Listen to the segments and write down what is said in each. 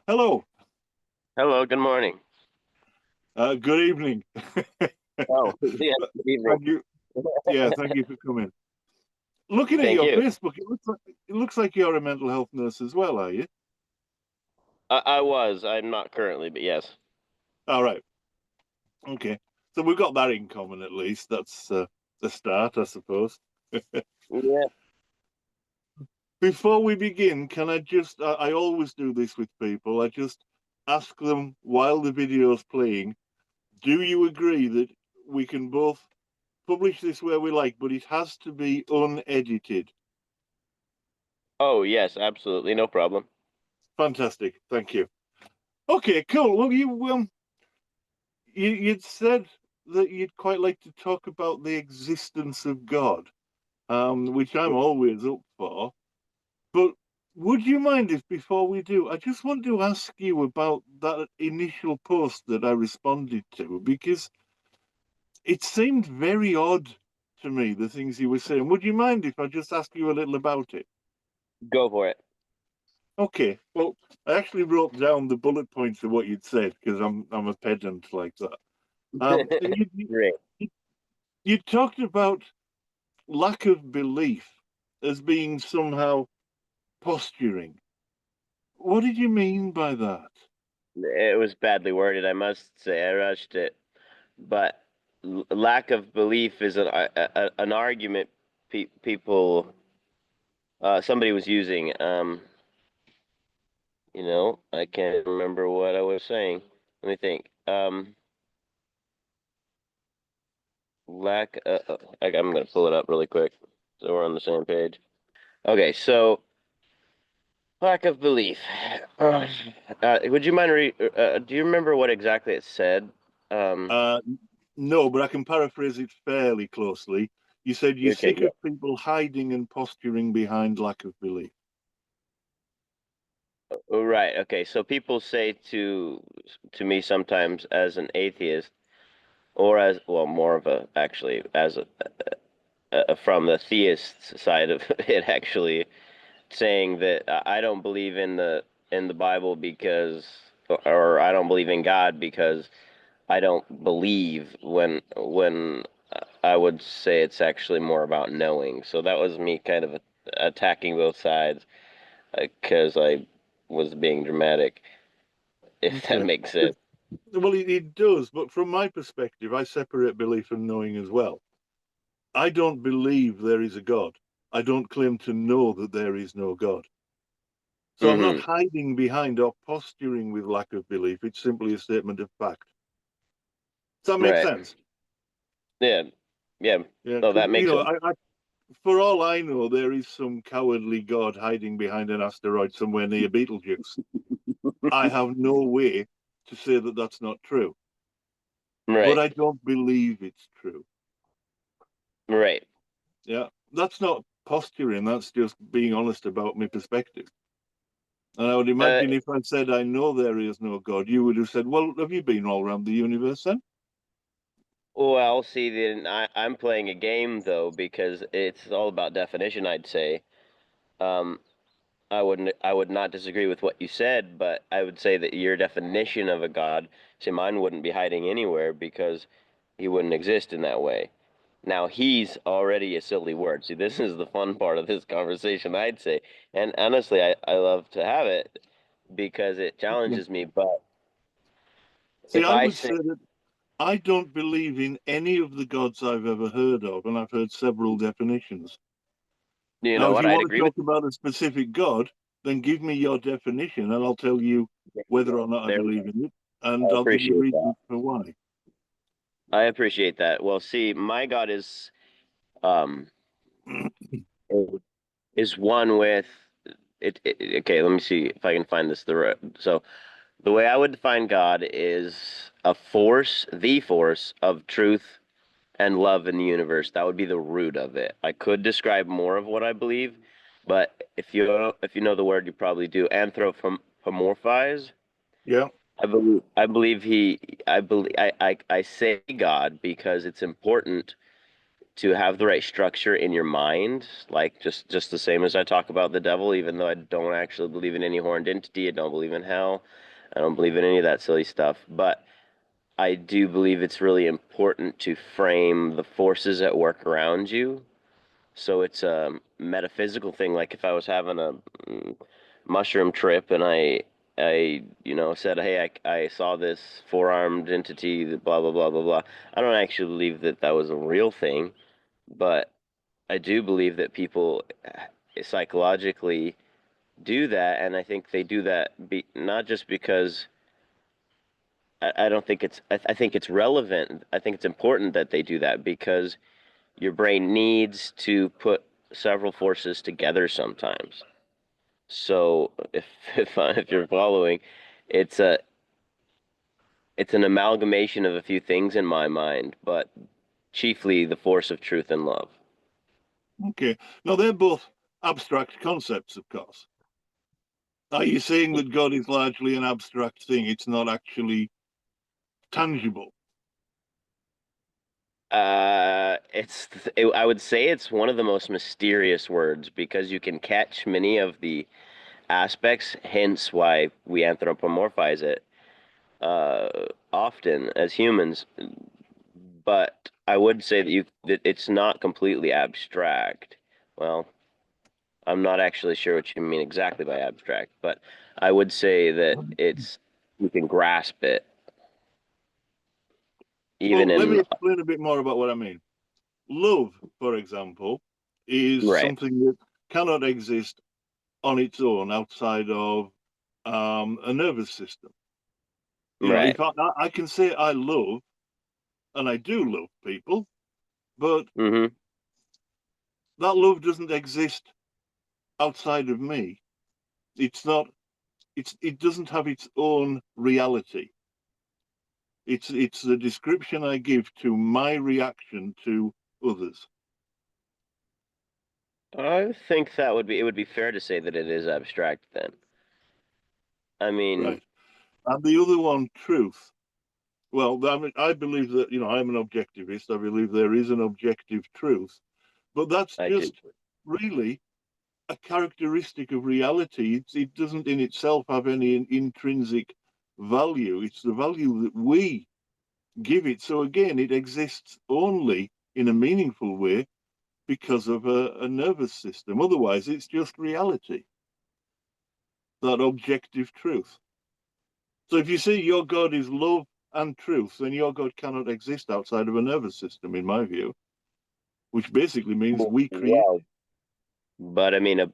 Hello. Hello, good morning. Good evening. Oh, yeah, good evening. Thank you. Yeah, thank you for coming. Looking at Thank your you. Facebook, it looks like you're a mental health nurse as well, are you? I was. I'm not currently, but yes. All right. Okay. So we've got that in common at least. That's the start, I suppose. Yeah. Before we begin, can I always do this with people. I just ask them while the video's playing, do you agree that we can both publish this where we like, but it has to be unedited? Oh, yes, absolutely. No problem. Fantastic. Thank you. Okay, cool. Well, you'd said that you'd quite like to talk about the existence of God, which I'm always up for. But would you mind if before we do, I just want to ask you about that initial post that I responded to because it seemed very odd to me, the things you were saying. Would you mind if I just ask you a little about it? Go for it. Okay. Well, I actually wrote down the bullet points of what you'd said because I'm a pedant like that. And Great. you you talked about lack of belief as being somehow posturing. What did you mean by that? It was badly worded, I must say. I rushed it. But lack of belief is an argument people, somebody was using. I can't remember what I was saying. Let me think. I'm going to pull it up really quick so we're on the same page. Okay, so lack of belief. Would you mind do you remember what exactly it said? Um, Uh, no, but I can paraphrase it fairly closely. You said you're okay, sick yeah. of people hiding and posturing behind lack of belief. Oh, right. Okay. So people say to me sometimes as an atheist, or as well, more of a actually as a from the theist side of it, actually saying that I don't believe in the Bible because, or I don't believe in God because I don't believe when I would say it's actually more about knowing. So that was me kind of attacking both sides because I was being dramatic, if that Okay. makes sense. Well, it does, but from my perspective, I separate belief and knowing as well. I don't believe there is a God. I don't claim to know that there is no God. So I'm not Hmm. hiding behind or posturing with lack of belief. It's simply a statement of fact. Does that make Right. sense? Yeah. Yeah. Yeah, No, 'cause, that makes sense. for all I know, there is some cowardly god hiding behind an asteroid somewhere near Beetlejuice. I have no way to say that that's not true, but Right. I don't believe it's true. Right. Yeah, that's not posturing. That's just being honest about my perspective. And I would Uh, imagine if I said I know there is no God, you would have said, "Well, have you been all around the universe then?" well, see, then I'm playing a game though because it's all about definition, I'd say. Um, I would not disagree with what you said, but I would say that your definition of a god, see, mine wouldn't be hiding anywhere because he wouldn't exist in that way. Now, he's already a silly word. See, this is the fun part of this conversation, I'd say. And honestly, I love to have it because it Okay. challenges me. But See, if I I would say, say that I don't believe in any of the gods I've ever heard of, and I've heard several definitions. you Now, know if what, you I'd want to agree with talk about a specific God, then give me your definition and I'll tell you you. whether or not I There we believe go. in it, and I I'll give you appreciate reasons that. for why. I appreciate that. Well, see, my God um is one with okay, let me see if I can find this so the way I would define God is a force, the force of truth and love in the universe. That would be the root of it. I could describe more of what I believe, but if you know the word, you probably do. Anthropomorphize. Yeah. I believe he. I believe. I say God because it's important to have the right structure in your mind, like just the same as I talk about the devil, even though I don't actually believe in any horned entity, I don't believe in hell, I don't believe in any of that silly stuff, but I do believe it's really important to frame the forces at work around you. So it's a metaphysical thing. Like if I was having a mushroom trip and said, hey, I saw this four-armed entity, blah, blah, blah, blah, blah. I don't actually believe that that was a real thing, but I do believe that people psychologically do that, and I think they do that not just because I don't think I think it's relevant. I think it's important that they do that because your brain needs to put several forces together sometimes. So if you're following, it's a it's an amalgamation of a few things in my mind, but chiefly the force of truth and love. Okay. Now they're both abstract concepts, of course. Are you saying that God is largely an abstract thing? It's not actually tangible. I would say it's one of the most mysterious words because you can catch many of the aspects, hence why we anthropomorphize it often as humans. But I would say that it's not completely abstract. Well, I'm not actually sure what you mean exactly by abstract, but I would say that it's you can grasp it even Well, let me in explain a bit more about what I mean. Love, for example, is right, something that cannot exist on its own outside of a nervous system. You know, right. if I can say I love, and I do love people, but Mm-hmm. that love doesn't exist outside of me. It's not. It doesn't have its own reality. It's the description I give to my reaction to others. I think it would be fair to say that it is abstract then. I mean, Right. And the other one, truth. Well, I mean, I believe that, I'm an objectivist. I believe there is an objective truth, but that's I do. just really a characteristic of reality. It doesn't in itself have any intrinsic value. It's the value that we give it. So again, it exists only in a meaningful way because of a nervous system. Otherwise, it's just reality, that objective truth. So if you say your God is love and truth, then your God cannot exist outside of a nervous system, in my view, which basically means Well, we create yeah, it. but I mean,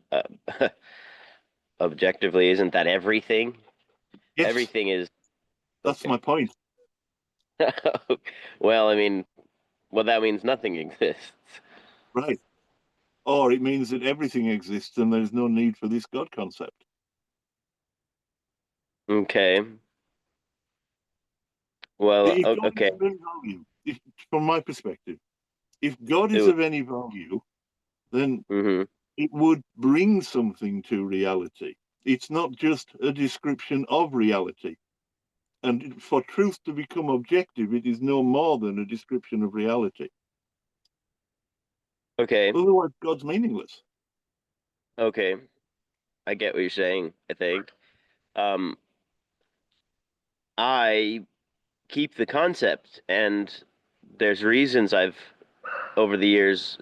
objectively, isn't that everything? Yes, Everything is that's okay. my point. Well, I mean, well, that means nothing exists. Right. Or it means that everything exists and there's no need for this God concept. Okay. Well, If God is okay. of any value, from my perspective, if God It is would. of any value, then Hmm. it would bring something to reality. It's not just a description of reality. And for truth to become objective, it is no more than a description of reality. Okay. Otherwise, God's meaningless. Okay. I get what you're saying, I think. Um, I keep the concept, and there's reasons I've over the years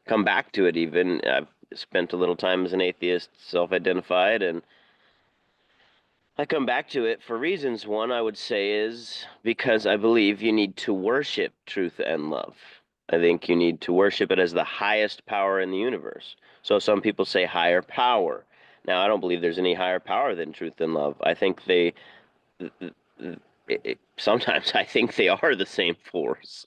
come back to it even. I've spent a little time as an atheist, self-identified, and I come back to it for reasons. One, I would say, is because I believe you need to worship truth and love. I think you need to worship it as the highest power in the universe. So some people say higher power. Now, I don't believe there's any higher power than truth and love. I think sometimes I think they are the same force.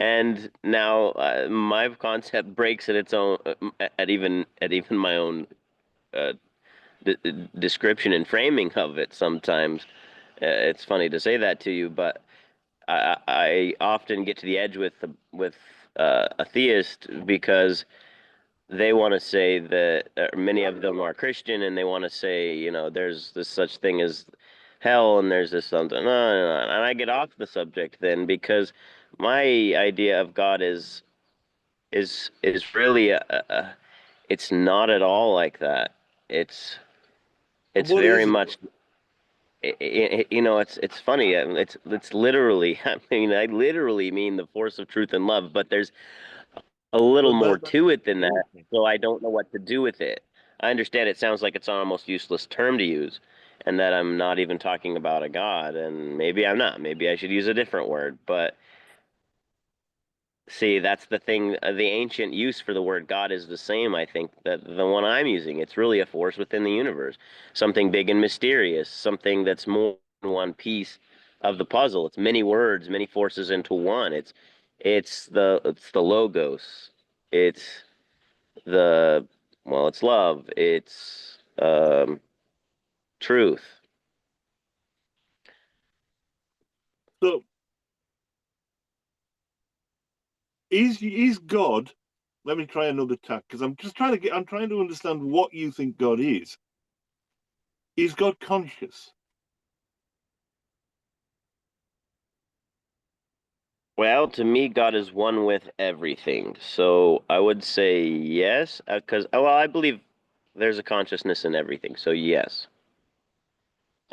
And now my concept breaks at its own, at even my own uh, description and framing of it sometimes. It's funny to say that to you, but I often get to the edge with a theist because they want to say that many of them are Christian and they want to say, there's this such thing as hell and there's this something. No, no, no. And I get off the subject then because my idea of God is is really it's not at all like that. It's it's What very is it? much you know, it's funny. It's literally. I mean, I literally mean the force of truth and love, but there's a little But more that to it than that. okay. So I don't know what to do with it. I understand it sounds like it's an almost useless term to use, and that I'm not even talking about a god, and maybe I'm not. Maybe I should use a different word. But see, that's the thing. The ancient use for the word God is the same, I think, that the one I'm using. It's really a force within the universe, something big and mysterious, something that's more than one piece of the puzzle. It's many words, many forces into one. It's the logos. It's the well, it's love. It's truth. So is God? Let me try another tack because I'm trying to understand what you think God is. Is God conscious? Well, to me, God is one with everything. So I would say yes, because well, I believe there's a consciousness in everything. So yes,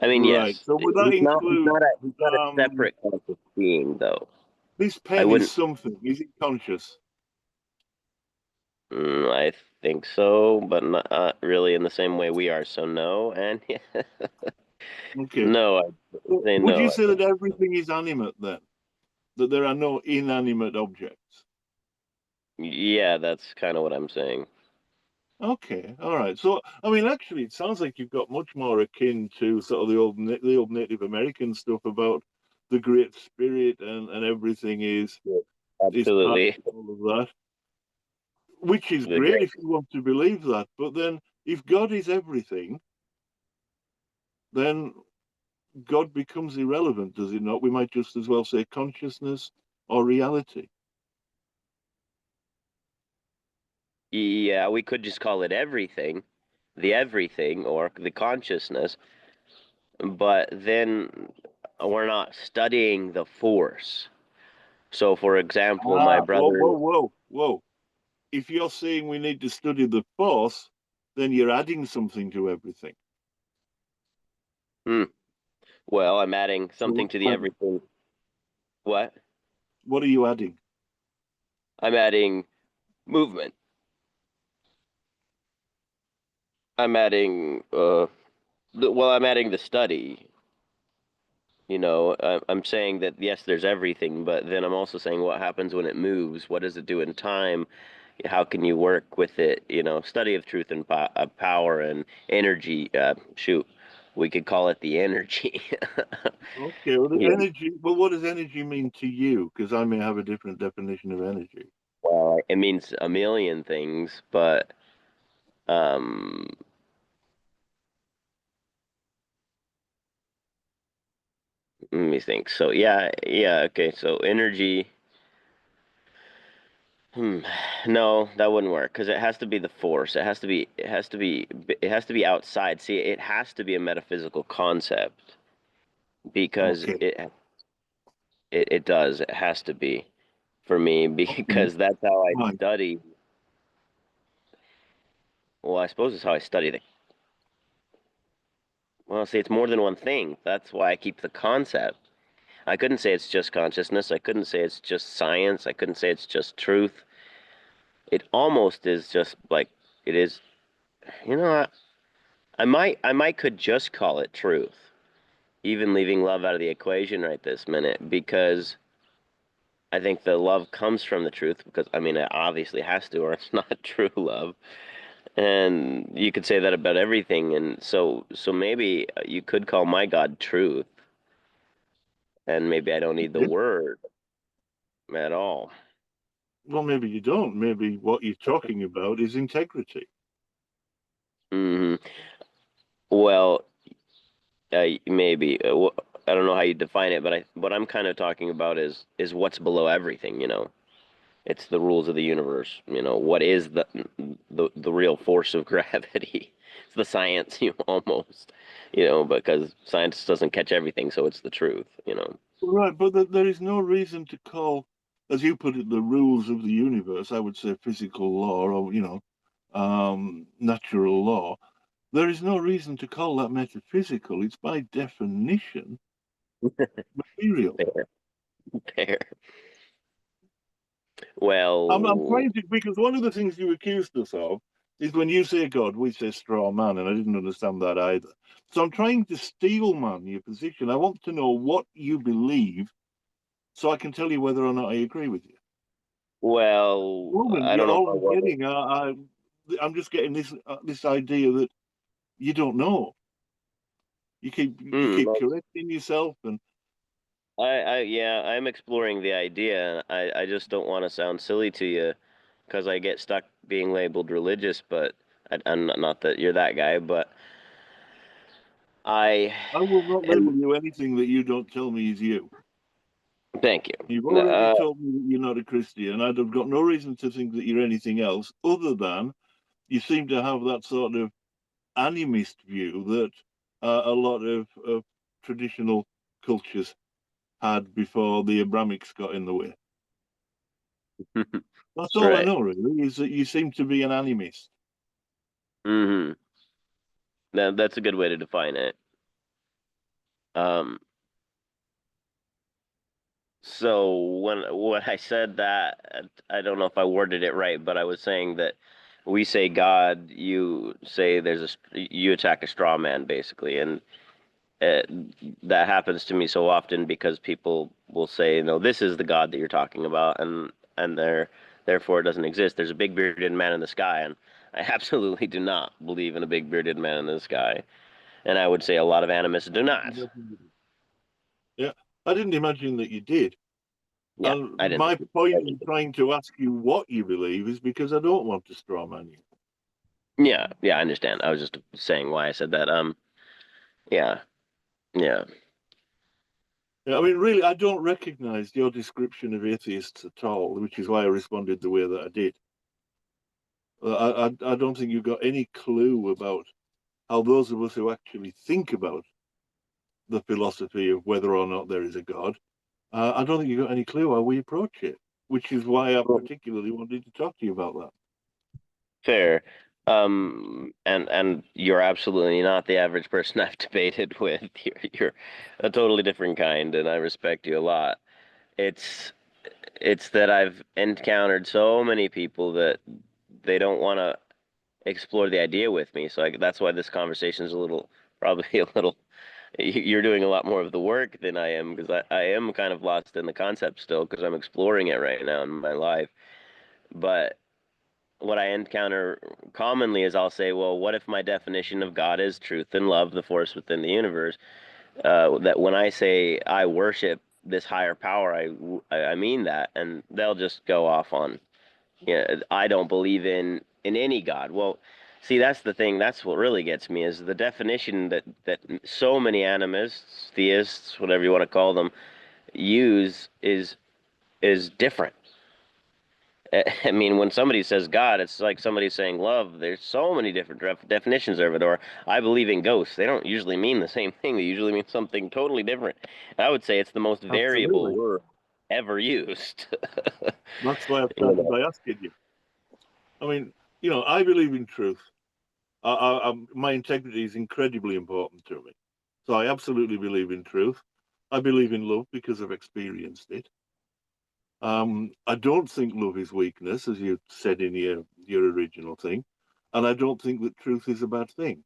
I mean Right. yes. So would that He's not. He's include not a. He's not a um separate conscious being, though. this I pen is wouldn't. something? Is it conscious? I think so, but not really in the same way we are. So no, and Okay. no. I So say would you no. say that everything is animate then? That there are no inanimate objects? Yeah, that's kind of what I'm saying. Okay, all right. So, I mean, actually, it sounds like you've got much more akin to sort of the old Native American stuff about the Great Spirit and everything Yeah, is part absolutely. of all of that, which is The great great. if you want to believe that. But then, if God is everything, then God becomes irrelevant, does it not? We might just as well say consciousness or reality. Yeah, we could just call it everything, the everything, or the consciousness. But then we're not studying the force. So, for example, my Ah, whoa, brother, whoa, whoa, whoa. If you're saying we need to study the force, then you're adding something to everything. hmm, well, I'm adding So something to the everything. What? what are you adding? I'm adding movement. I'm adding, well, I'm adding the study. I'm saying that yes, there's everything, but then I'm also saying what happens when it moves? What does it do in time? How can you work with it? Study of truth and power and energy. Shoot, we could call it the energy. Okay, well, the Yeah. energy. Well, what does energy mean to you? Because I may have a different definition of energy. Well, it means a million things, but um, let me think. So yeah, yeah, okay. So energy. Hmm. No, that wouldn't work because it has to be the force. It has to be outside. See, it has to be a metaphysical concept because Okay, it does. It has to be for me okay, because that's how I right. study. Well, I suppose it's how I study the. Well, see, it's more than one thing. That's why I keep the concept. I couldn't say it's just consciousness. I couldn't say it's just science. I couldn't say it's just truth. It almost is just like it is. You know, I might could just call it truth, even leaving love out of the equation right this minute, because I think the love comes from the truth, because I mean it obviously has to, or it's not true love. And you could say that about everything, and so maybe you could call my God truth, and maybe I don't need the Yeah. word at all. Well, maybe you don't. Maybe what you're talking about is integrity. Hmm. Well, maybe I don't know how you define it, but what I'm kind of talking about is what's below everything, It's the rules of the universe. What is the real force of gravity? It's the science, almost, because science doesn't catch everything, so it's the truth. Right, but there is no reason to call. as you put it, the rules of the universe, I would say physical law or, natural law, there is no reason to call that metaphysical. It's by definition material. Fair, fair. I'm Well, trying to, because one of the things you accused us of is when you say God, we say straw man, and I didn't understand that either. So I'm trying to steel man your position. I want to know what you believe so I can tell you whether or not I agree with you. well, I don't know if All I I'm want to. getting, I'm just getting this idea that you don't know. You Hmm, keep well, correcting yourself, and yeah, I'm exploring the idea, and I just don't want to sound silly to you because I get stuck being labeled religious, but I'm not that you're that guy, but I I will not am. label you anything that you don't tell me is you. Thank You've you. already told me that you're not a Christian. I'd have got no reason to think that you're anything else other than you seem to have that sort of animist view that a lot of traditional cultures had before the Abrahamics got in the way. That's all I Right. know, really, is that you seem to be an animist. Mm-hmm. That's a good way to define it. Um, so when I said that, I don't know if I worded it right, but I was saying that we say God, you say you attack a straw man basically, and uh, that happens to me so often because people will say, no, this is the God that you're talking about, and therefore it doesn't exist. There's a big bearded man in the sky, and I absolutely do not believe in a big bearded man in the sky, and I would say a lot of animists do not. Yeah, I didn't imagine that you did. Yeah, And I didn't my think point you in did. trying to ask you what you believe is because I don't want to strawman you. Yeah, yeah, I understand. I was just saying why I said that. Yeah, yeah. Yeah, I mean, really, I don't recognize your description of atheists at all, which is why I responded the way that I did. I don't think you've got any clue about how those of us who actually think about the philosophy of whether or not there is a God, I don't think you've got any clue how we approach it, which is why I Well, particularly wanted to talk to you about that. fair. And you're absolutely not the average person I've debated with. You're a totally different kind, and I respect you a lot. It's it's that I've encountered so many people that they don't want to explore the idea with me. So that's why this conversation is probably a little. You're doing a lot more of the work than I am because I am kind of lost in the concept still because I'm exploring it right now in my life. But what I encounter commonly is I'll say, well, what if my definition of God is truth and love, the force within the universe? That when I say I worship this higher power, I mean that, and they'll just go off on, I don't believe in any God. Well, see, that's the thing. That's what really gets me is the definition that so many animists, theists, whatever you want to call them, use is different. I mean, when somebody says God, it's like somebody saying love. There's so many different definitions of it. Or I believe in ghosts. They don't usually mean the same thing. They usually mean something totally different. I would say it's the most variable Absolutely. word ever used. That's why I You started know. by asking you. I mean, I believe in truth. My integrity is incredibly important to me. So I absolutely believe in truth. I believe in love because I've experienced it. I don't think love is weakness, as you said in your original thing, and I don't think that truth is a bad thing.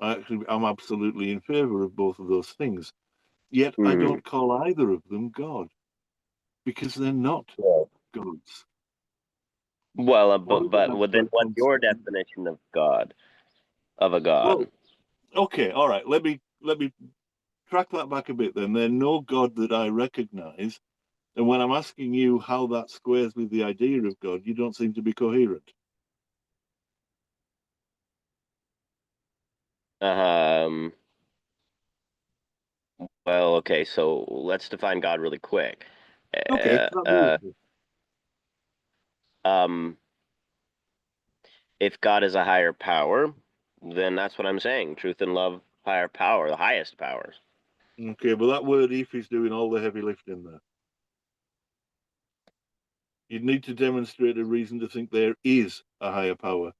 I'm absolutely in favor of both of those things. Yet I Hmm. don't call either of them God because they're not Yeah. gods. Well, One is an but then abstract what's your concept. definition of God, of a Well, God? okay, all right. Let me track that back a bit. Then they're no God that I recognize. And when I'm asking you how that squares with the idea of God, you don't seem to be coherent. Um. Well, okay. So let's define God really quick. Okay, Uh, that uh, moves. um. If God is a higher power, then that's what I'm saying. Truth and love, higher power, the highest powers. Okay, but that word if is doing all the heavy lifting there. You'd need to demonstrate a reason to think there is a higher power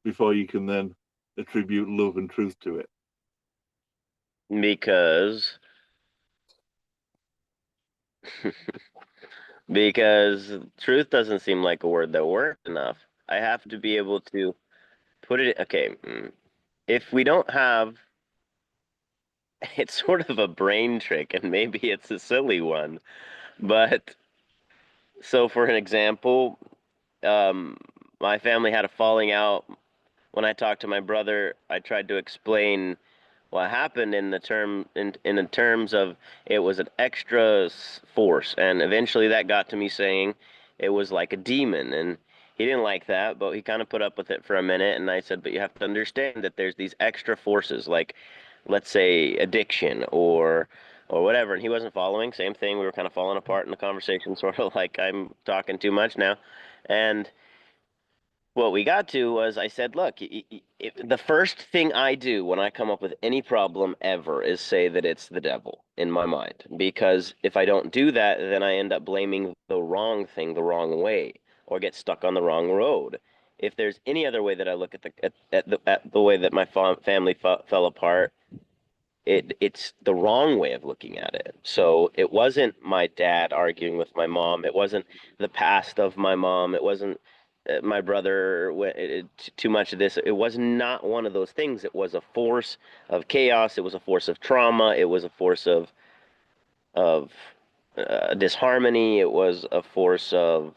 before you can then attribute love and truth to it. Because because truth doesn't seem like a word that works enough. I have to be able to put it. Okay, if we don't have, it's sort of a brain trick, and maybe it's a silly one, but so for an example, um, my family had a falling out. When I talked to my brother, I tried to explain what happened in the terms of it was an extra force, and eventually that got to me saying it was like a demon, and he didn't like that, but he kind of put up with it for a minute, and I said, but you have to understand that there's these extra forces, like let's say addiction or whatever, and he wasn't following. Same thing, we were kind of falling apart in the conversation, sort of like I'm talking too much now, and what we got to was I said, look, the first thing I do when I come up with any problem ever is say that it's the devil in my mind. Because if I don't do that, then I end up blaming the wrong thing the wrong way or get stuck on the wrong road. If there's any other way that I look at the way that my family fell apart, it's the wrong way of looking at it. So it wasn't my dad arguing with my mom. It wasn't the past of my mom. It wasn't my brother. Too much of this. It was not one of those things. It was a force of chaos. It was a force of trauma. It was a force of disharmony. It was a force of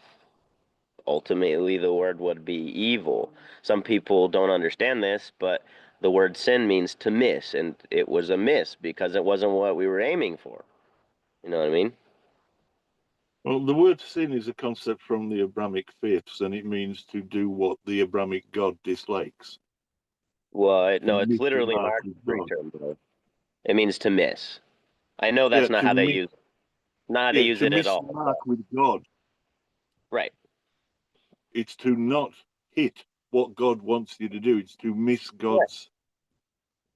ultimately the word would be evil. Some people don't understand this, but the word sin means to miss, and it was a miss because it wasn't what we were aiming for. You know what I mean? Well, the word sin is a concept from the Abrahamic faiths, and it means to do what the Abrahamic God dislikes, Well, to no, it's miss the literally an mark of archery God. term, bro. It means to miss. I know Yeah, that's not how they use not how they use to it at miss the all. But, mark with God. right. It's to not hit what God wants you to do. It's to miss Yeah. God's.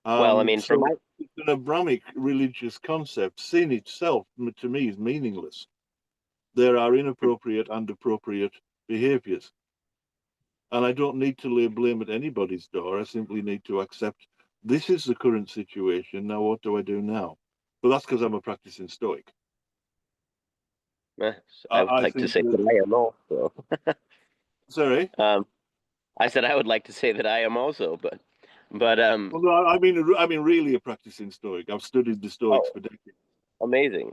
Well, I mean, for So my it's an Abrahamic religious concept. Sin itself, to me, is meaningless. There are inappropriate and appropriate behaviors. And I don't need to lay blame at anybody's door. I simply need to accept this is the current situation. Now, what do I do now? But that's because I'm a practicing Stoic. I would I like to think say that, that I am also. sorry. Um, I said I would like to say that I am also, but Well, no, I mean, really a practicing Stoic. I've studied the Stoics oh, for decades. amazing,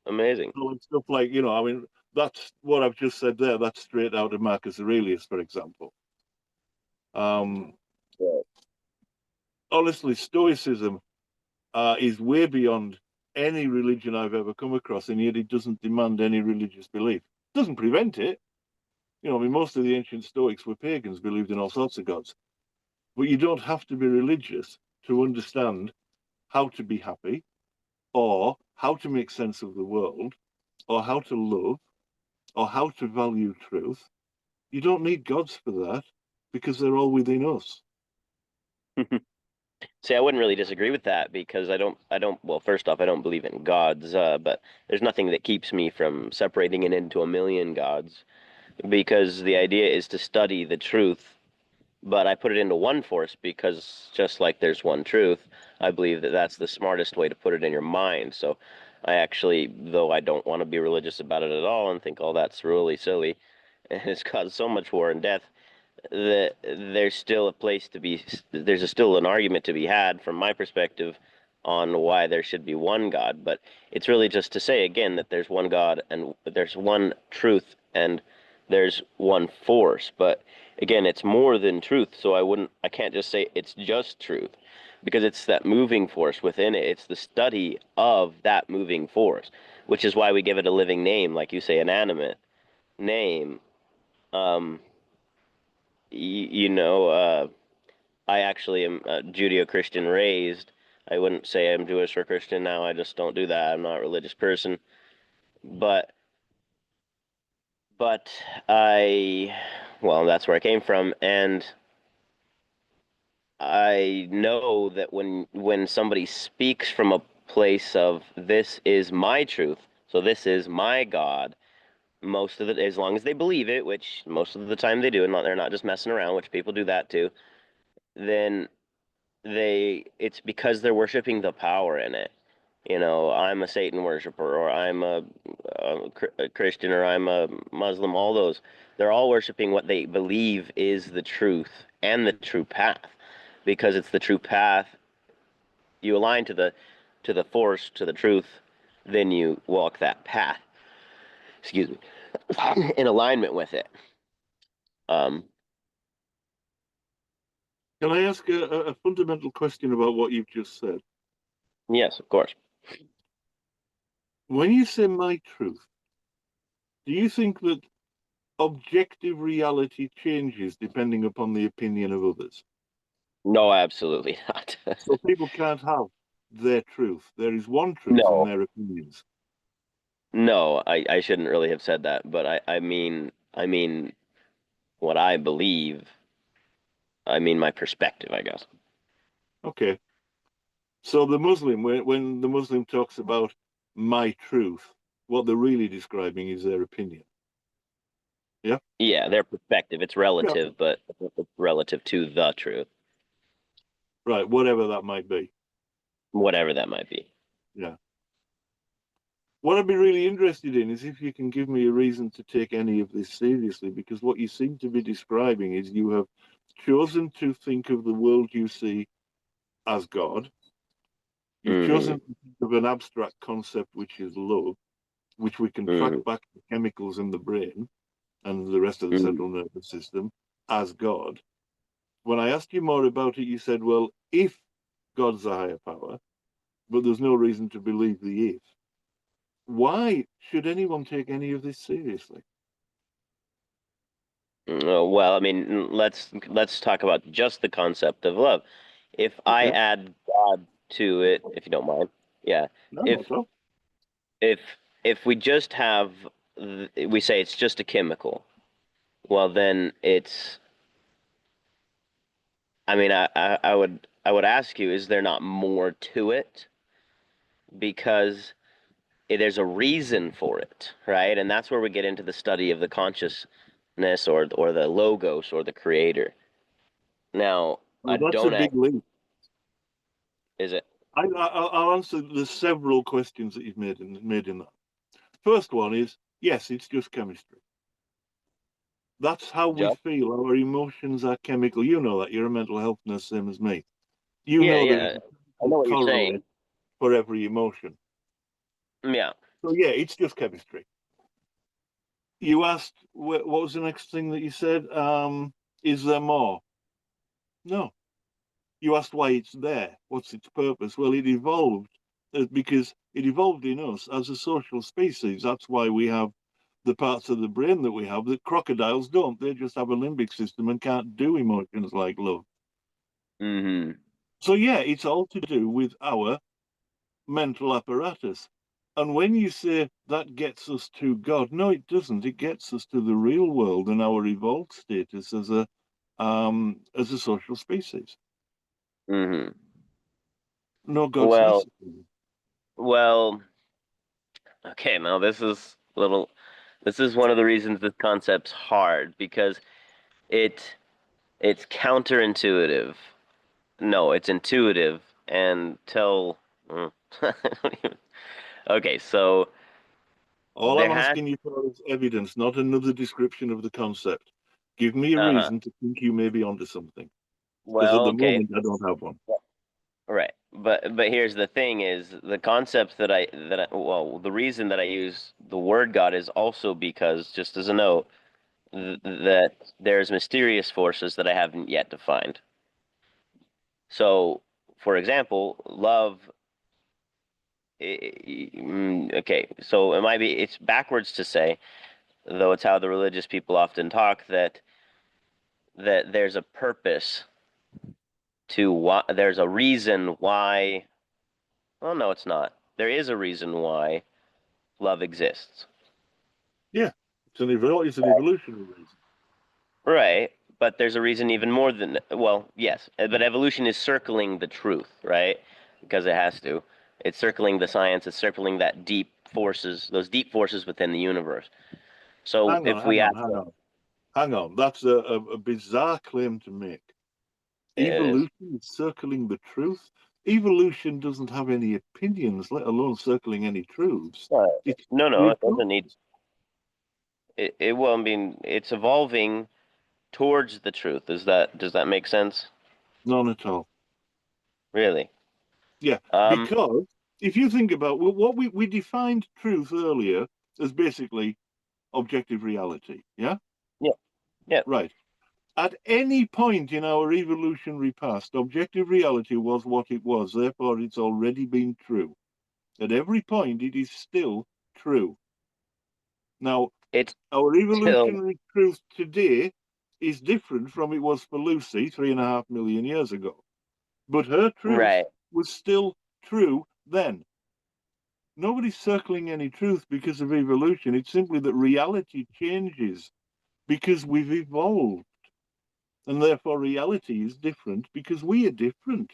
amazing. So and stuff like, I mean, that's what I've just said there. That's straight out of Marcus Aurelius, for example. Um, Yeah. Honestly, Stoicism is way beyond any religion I've ever come across, and yet it doesn't demand any religious belief. It doesn't prevent it. I mean, most of the ancient Stoics were pagans, believed in all sorts of gods. But you don't have to be religious to understand how to be happy, or how to make sense of the world, or how to love, or how to value truth. You don't need gods for that because they're all within us. See, I wouldn't really disagree with that because well, first off, I don't believe in gods, but there's nothing that keeps me from separating it into a million gods because the idea is to study the truth, but I put it into one force because just like there's one truth, I believe that that's the smartest way to put it in your mind. So I actually, though I don't want to be religious about it at all and think all that's really silly, and it's caused so much war and death, that there's still a place to be still an argument to be had from my perspective on why there should be one God, but it's really just to say again that there's one God and there's one truth and there's one force, but again it's more than truth, so I can't just say it's just truth because it's that moving force within it. It's the study of that moving force, which is why we give it a living name, like you say, inanimate name. um I actually am Judeo-Christian raised. I wouldn't say I'm Jewish or Christian now. I just don't do that. I'm not a religious person. But but I well, that's where I came from, and I know that when somebody speaks from a place of this is my truth, so this is my God, most of it, as long as they believe it, which most of the time they do, and they're not just messing around, which people do that too, then it's because they're worshiping the power in it. You know, I'm a Satan worshiper, or I'm a Christian, or I'm a Muslim. All those, they're all worshiping what they believe is the truth and the true path, because it's the true path. You align to the force, to the truth, then you walk that path. Excuse me, in alignment with it. Um, Can I ask a fundamental question about what you've just said? yes, of course. When you say my truth, do you think that objective reality changes depending upon the opinion of others? No, absolutely not. So people can't have their truth. There is one truth and No, their opinions. no, I shouldn't really have said that, but I mean what I believe. I mean my perspective, I guess. Okay. So the Muslim, when the Muslim talks about my truth, what they're really describing is their opinion. Yeah? Yeah, their perspective. It's Yeah. relative, but it's relative to the truth, Right, whatever that might be. whatever that might be. Yeah. What I'd be really interested in is if you can give me a reason to take any of this seriously, because what you seem to be describing is you have chosen to think of the world you see as God. You've Hmm. chosen to think of an abstract concept, which is love, which we can track Hmm. back to chemicals in the brain and the rest of the Hmm. central nervous system as God. When I asked you more about it, you said, well, if God's a higher power, but there's no reason to believe the if. Why should anyone take any of this seriously? Well, I mean, let's talk about just the concept of love. If I Okay. add God to it, if you don't mind, yeah. No, If not so. if if we just have, we say it's just a chemical, well then it's. I mean, I would ask you, is there not more to it? Because there's a reason for it, right? And that's where we get into the study of the consciousness or the logos or the creator. Now, I Well, that's a don't ask, big leap. is it I'll answer the several questions that you've made in that. First one is yes, it's just chemistry. That's how we just? feel. Our emotions are chemical. You know that. You're a mental health nurse, same as me. You Yeah, know there is yeah. a I know chemical what you're saying. correlate for every emotion. Yeah. So yeah, it's just chemistry. You asked what was the next thing that you said? Is there more? No. You asked why it's there. What's its purpose? Well, it evolved because it evolved in us as a social species. That's why we have the parts of the brain that we have that crocodiles don't. They just have a limbic system and can't do emotions like love. Mm-hmm. So yeah, it's all to do with our mental apparatus. And when you say that gets us to God, no, it doesn't. It gets us to the real world and our evolved status as a social species. Mm-hmm. No God's Well, necessary. well, okay, now this is one of the reasons this concept's hard because it it's counterintuitive. No, it's intuitive and tell I don't even- Okay, so All there I'm has asking you for is evidence, not another description of the concept. Give me a uh-huh. reason to think you may be onto something, because at Well, the okay. moment I don't have one. Right. But here's the thing is the concepts well, the reason that I use the word God is also because, just as a note, that there's mysterious forces that I haven't yet defined. So, for example, love okay, so it might be it's backwards to say, though it's how the religious people often talk that there's a purpose to why there's a reason why. Well, no, it's not. There is a reason why love exists. Yeah, it's an evolutionary reason. Right, but there's a reason even more than, well, yes, but evolution is circling the truth, right? Because it has to. It's circling the science, it's circling that deep forces, those deep forces within the universe. So Hang on, if hang we on, ask, hang on, hang on. That's a bizarre claim to make. it is. Evolution is circling the truth. Evolution doesn't have any opinions, let alone circling any truths. Uh, It's no, no, pure it doesn't truth. need. It will. I mean, it's evolving towards the truth. Does that make sense? None at all. Really? Yeah, Um. because if you think about what we defined truth earlier as basically objective reality. Yeah, Yeah. Yeah. right. At any point in our evolutionary past, objective reality was what it was. Therefore, it's already been true. At every point, it is still true. Now, It's our still evolutionary truth today is different from it was for Lucy 3.5 million years ago. But her truth right. was still true then. Nobody's circling any truth because of evolution. It's simply that reality changes because we've evolved. And therefore, reality is different because we are different,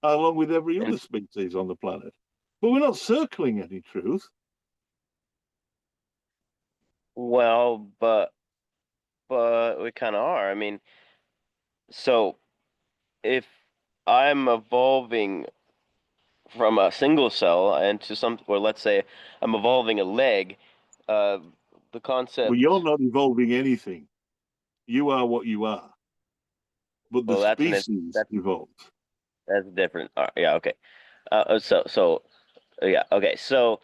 along with every And other species on the planet. But we're not circling any truth. well, but we kind of are. I mean, so if I'm evolving from a single cell into some, or let's say I'm evolving a leg, uh, the Well, you're concept. not evolving anything. You are what you are. But the Well, species that's evolves. that's different. Yeah. Okay. Yeah. Okay. So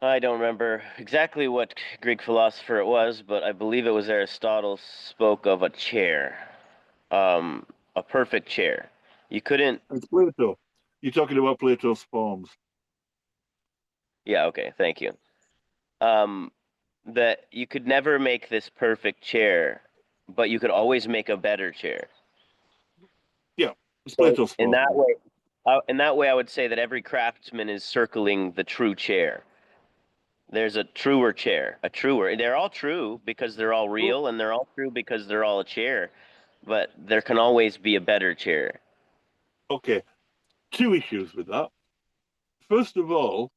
I don't remember exactly what Greek philosopher it was, but I believe it was Aristotle spoke of a chair, um, a perfect chair. You couldn't. It's Plato. You're talking about Plato's forms. Yeah. Okay. Thank you. Um, that you could never make this perfect chair, but you could always make a better chair. Yeah, it's So Plato's forms. in that way, I would say that every craftsman is circling the true chair. There's a truer chair, a truer. They're all true because they're all Well, real, and they're all true because they're all a chair. But there can always be a better chair. okay, two issues with that. First of all,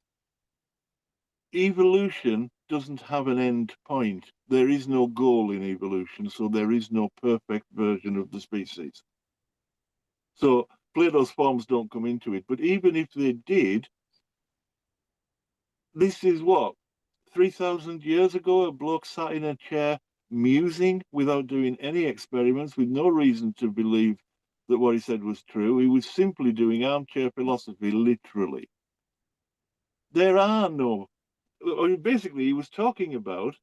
evolution doesn't have an end point. There is no goal in evolution, so there is no perfect version of the species. So Plato's forms don't come into it. But even if they did, this is what, 3,000 years ago, a bloke sat in a chair musing without doing any experiments, with no reason to believe that what he said was true. He was simply doing armchair philosophy, literally. There are no, basically, he was talking about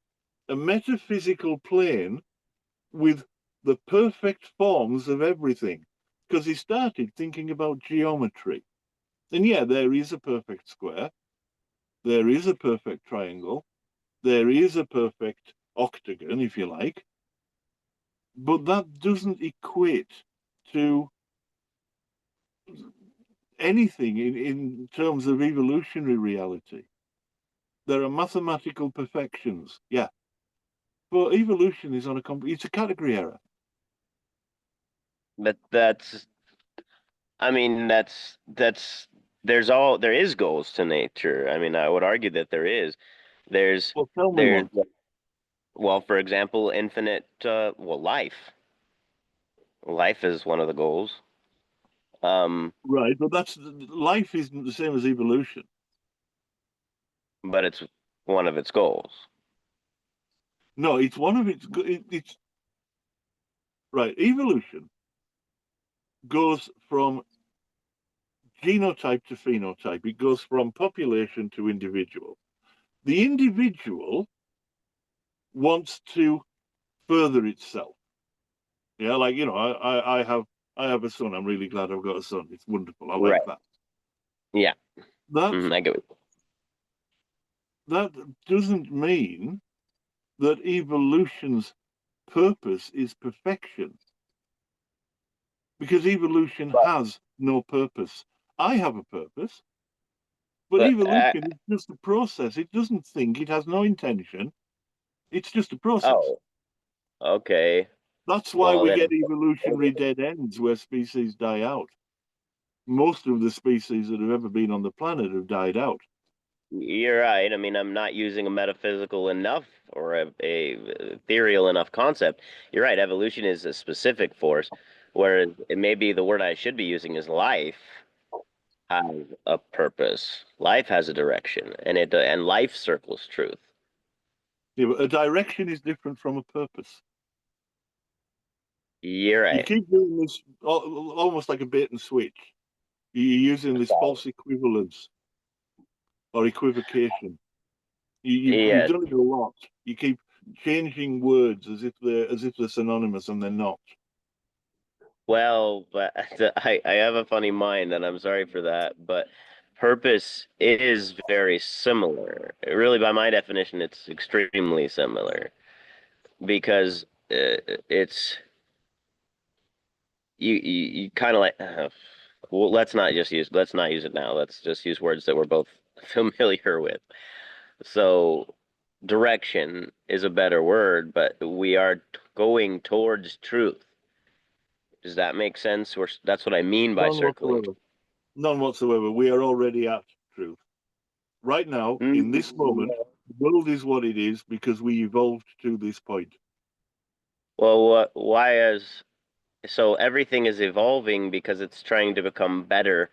a metaphysical plane with the perfect forms of everything. Because he started thinking about geometry. And yeah, there is a perfect square, there is a perfect triangle, there is a perfect octagon, if you like, but that doesn't equate to anything in terms of evolutionary reality. There are mathematical perfections, yeah, but evolution is on it's a category error. But I mean, there is goals to nature. I mean, I would argue that there is. There's, Well, tell me there's, one. well, for example, life. Life is one of the goals. Um, Right, but that's life isn't the same as evolution. but it's one of its goals. No, it's one of it's right. Evolution goes from genotype to phenotype. It goes from population to individual. The individual wants to further itself. Yeah, like I have a son. I'm really glad I've got a son. It's wonderful. I like Right. that. Yeah. That I get it. that doesn't mean that evolution's purpose is perfection, because evolution But, has no purpose. I have a purpose, but but evolution is just a process. It doesn't think. It has no intention. It's just a process. oh, okay. That's why Well we get then, evolutionary dead ends where species die out. Most of the species that have ever been on the planet have died out. You're right. I mean, I'm not using a metaphysical enough or a ethereal enough concept. You're right. Evolution is a specific force, whereas it maybe the word I should be using is life has a purpose. Life has a direction, and life circles truth. Yeah, but a direction is different from a purpose. You're You right. keep doing this almost like a bait and switch. You're using this false equivalence or equivocation. You've Yes. done it a lot. You keep changing words as if they're synonymous, and they're not. Well, but I have a funny mind, and I'm sorry for that, but purpose is very similar. Really, by my definition, it's extremely similar because it's you kind of like well, let's not use it now. Let's just use words that we're both familiar with. So direction is a better word, but we are going towards truth. Does that make sense? That's what I mean by None circling. whatsoever. None whatsoever. We are already at truth. Right now, in this moment, Mm, the world is what it is because we evolved to this point. well, why is so everything is evolving because it's trying to become better.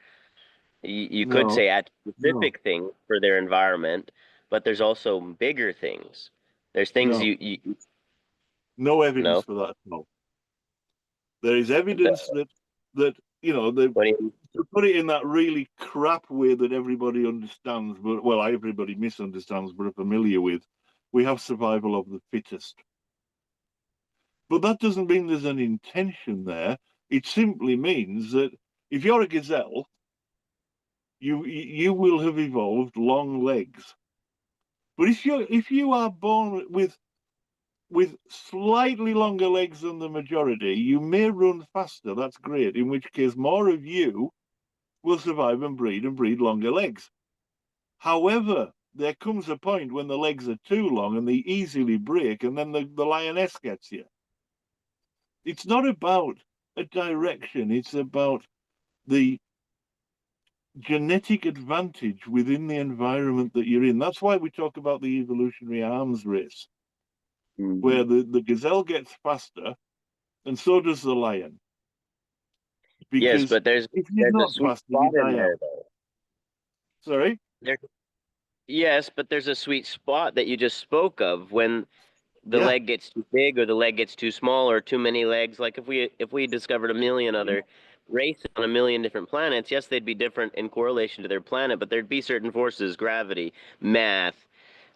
You could No, say at no, specific things for their environment, but there's also bigger things. There's things no. you No evidence know. for that at all. There is evidence that What do you, to put it in that really crap way that everybody understands, but well, everybody misunderstands, but are familiar with. We have survival of the fittest, but that doesn't mean there's an intention there. It simply means that if you're a gazelle, you will have evolved long legs. But if you are born with slightly longer legs than the majority, you may run faster. That's great. In which case, more of you will survive and breed longer legs. However, there comes a point when the legs are too long and they easily break, and then the lioness gets you. It's not about a direction, it's about the genetic advantage within the environment that you're in. That's why we talk about the evolutionary arms race, where mm. the gazelle gets faster and so does the lion. Yes, Because but there's if you're there's a not sweet faster, you spot in die there out. though. Sorry? There, yes, but there's a sweet spot that you just spoke of when the Yeah. leg gets too big or the leg gets too small or too many legs. Like if we discovered a million other races on a million different planets, yes, they'd be different in correlation to their planet, but there'd be certain forces, gravity, math,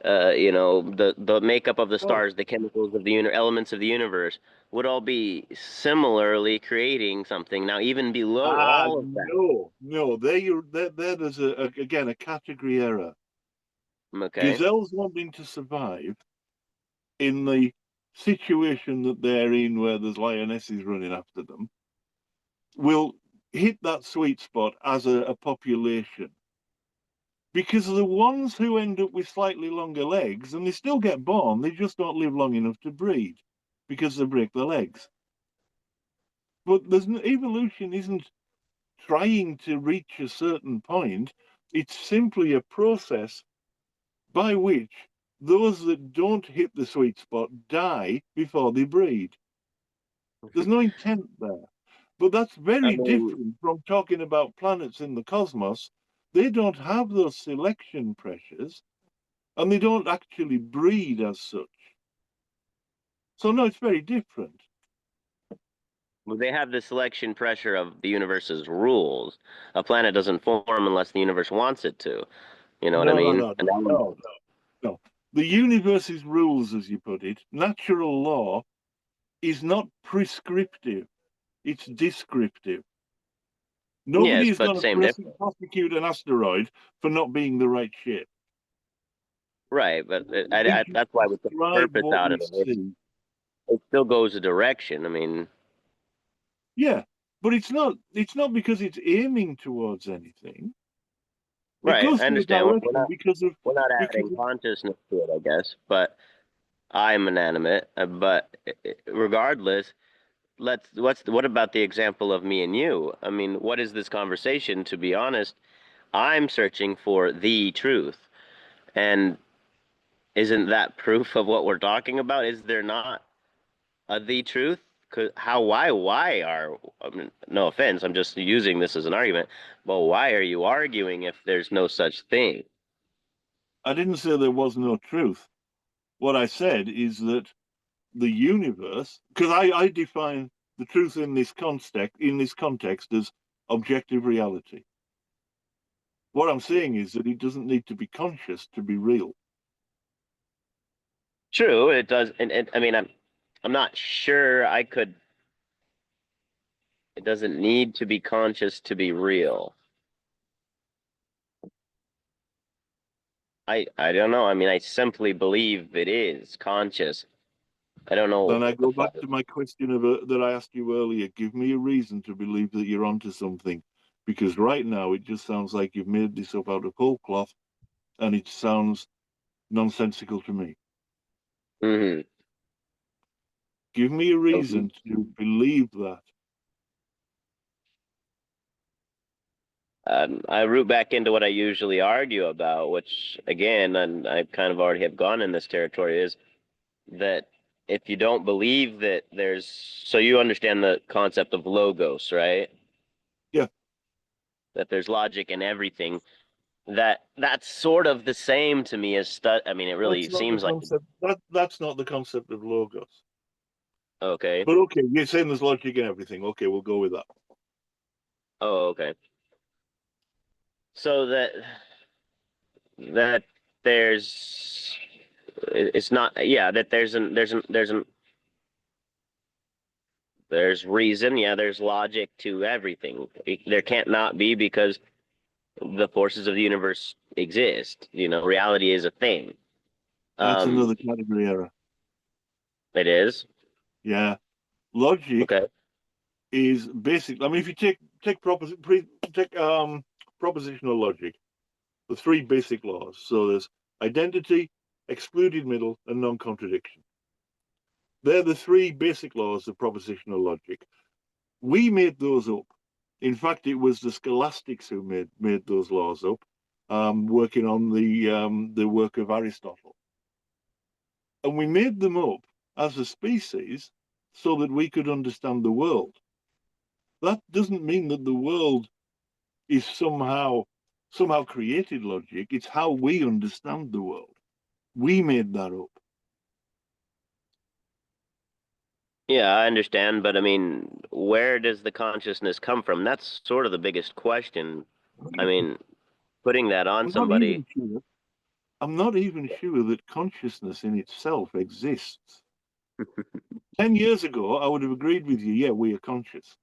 the makeup of the Oh, stars, the chemicals of the elements of the universe would all be similarly creating something. Now, even below all of that, no, no. There's again a category error. okay. Gazelles wanting to survive in the situation that they're in, where there's lionesses running after them, will hit that sweet spot as a population. Because the ones who end up with slightly longer legs, and they still get born, they just don't live long enough to breed because they break their legs. But evolution isn't trying to reach a certain point. It's simply a process by which those that don't hit the sweet spot die before they breed. There's no intent there. But that's I very mean, different from talking about planets in the cosmos. They don't have those selection pressures and they don't actually breed as such. So, no, it's very different. well, they have the selection pressure of the universe's rules. A planet doesn't form unless the universe wants it to. You know what I No, no, mean? no, And no, no, no. The universe's rules, as you put it, natural law is not prescriptive, it's descriptive. Nobody yes, is but going to same difference. prosecute an asteroid for not being the right shape. Right, but We just that's why we took describe purpose what out we of it. see. It still goes a direction. I mean, Yeah, but it's not because it's aiming towards anything. It right, goes I to a understand. direction because of We're not because adding of, consciousness to it, I guess. But I'm inanimate. But regardless, what about the example of me and you? I mean, what is this conversation? To be honest, I'm searching for the truth. And isn't that proof of what we're talking about? Is there not the truth? Why are, I mean, no offense, I'm just using this as an argument, but why are you arguing if there's no such thing? I didn't say there was no truth. What I said is that the universe, because I define the truth in this context as objective reality. What I'm saying is that it doesn't need to be conscious to be real. True, it does, and I mean, I'm not sure I could. It doesn't need to be conscious to be real. I don't know. I mean, I simply believe it is conscious. I don't Then know. I go back to my question that I asked you earlier. Give me a reason to believe that you're onto something, because right now it just sounds like you've made this up out of whole cloth, and it sounds nonsensical to me. Hmm. Give me a reason to believe that. I root back into what I usually argue about, which again, and I kind of already have gone in this territory, is that if you don't believe that there's, so you understand the concept of logos, right? Yeah, That there's logic in everything. That's sort of the same to me as I mean, it really that's not the seems like concept. That's not the concept of logos. okay. But okay, you're saying there's logic in everything. Okay, we'll go with that. Oh, okay. So that there's it's not, yeah, that there's reason, yeah, there's logic to everything. There can't not be, because the forces of the universe exist. You know, reality is a thing. That's Um, another category error. it is. Yeah, logic Okay. is basic. I mean, if you take propositional logic, the three basic laws. So there's identity, excluded middle, and non-contradiction. They're the three basic laws of propositional logic. We made those up. In fact, it was the scholastics who made those laws up, working on the work of Aristotle. And we made them up as a species so that we could understand the world. That doesn't mean that the world is somehow created logic. It's how we understand the world. We made that up. Yeah, I understand, but I mean, where does the consciousness come from? That's sort of the biggest question. I mean, putting that on I'm not somebody. even sure. I'm not even sure that consciousness in itself exists. 10 years ago, I would have agreed with you. Yeah, we are conscious.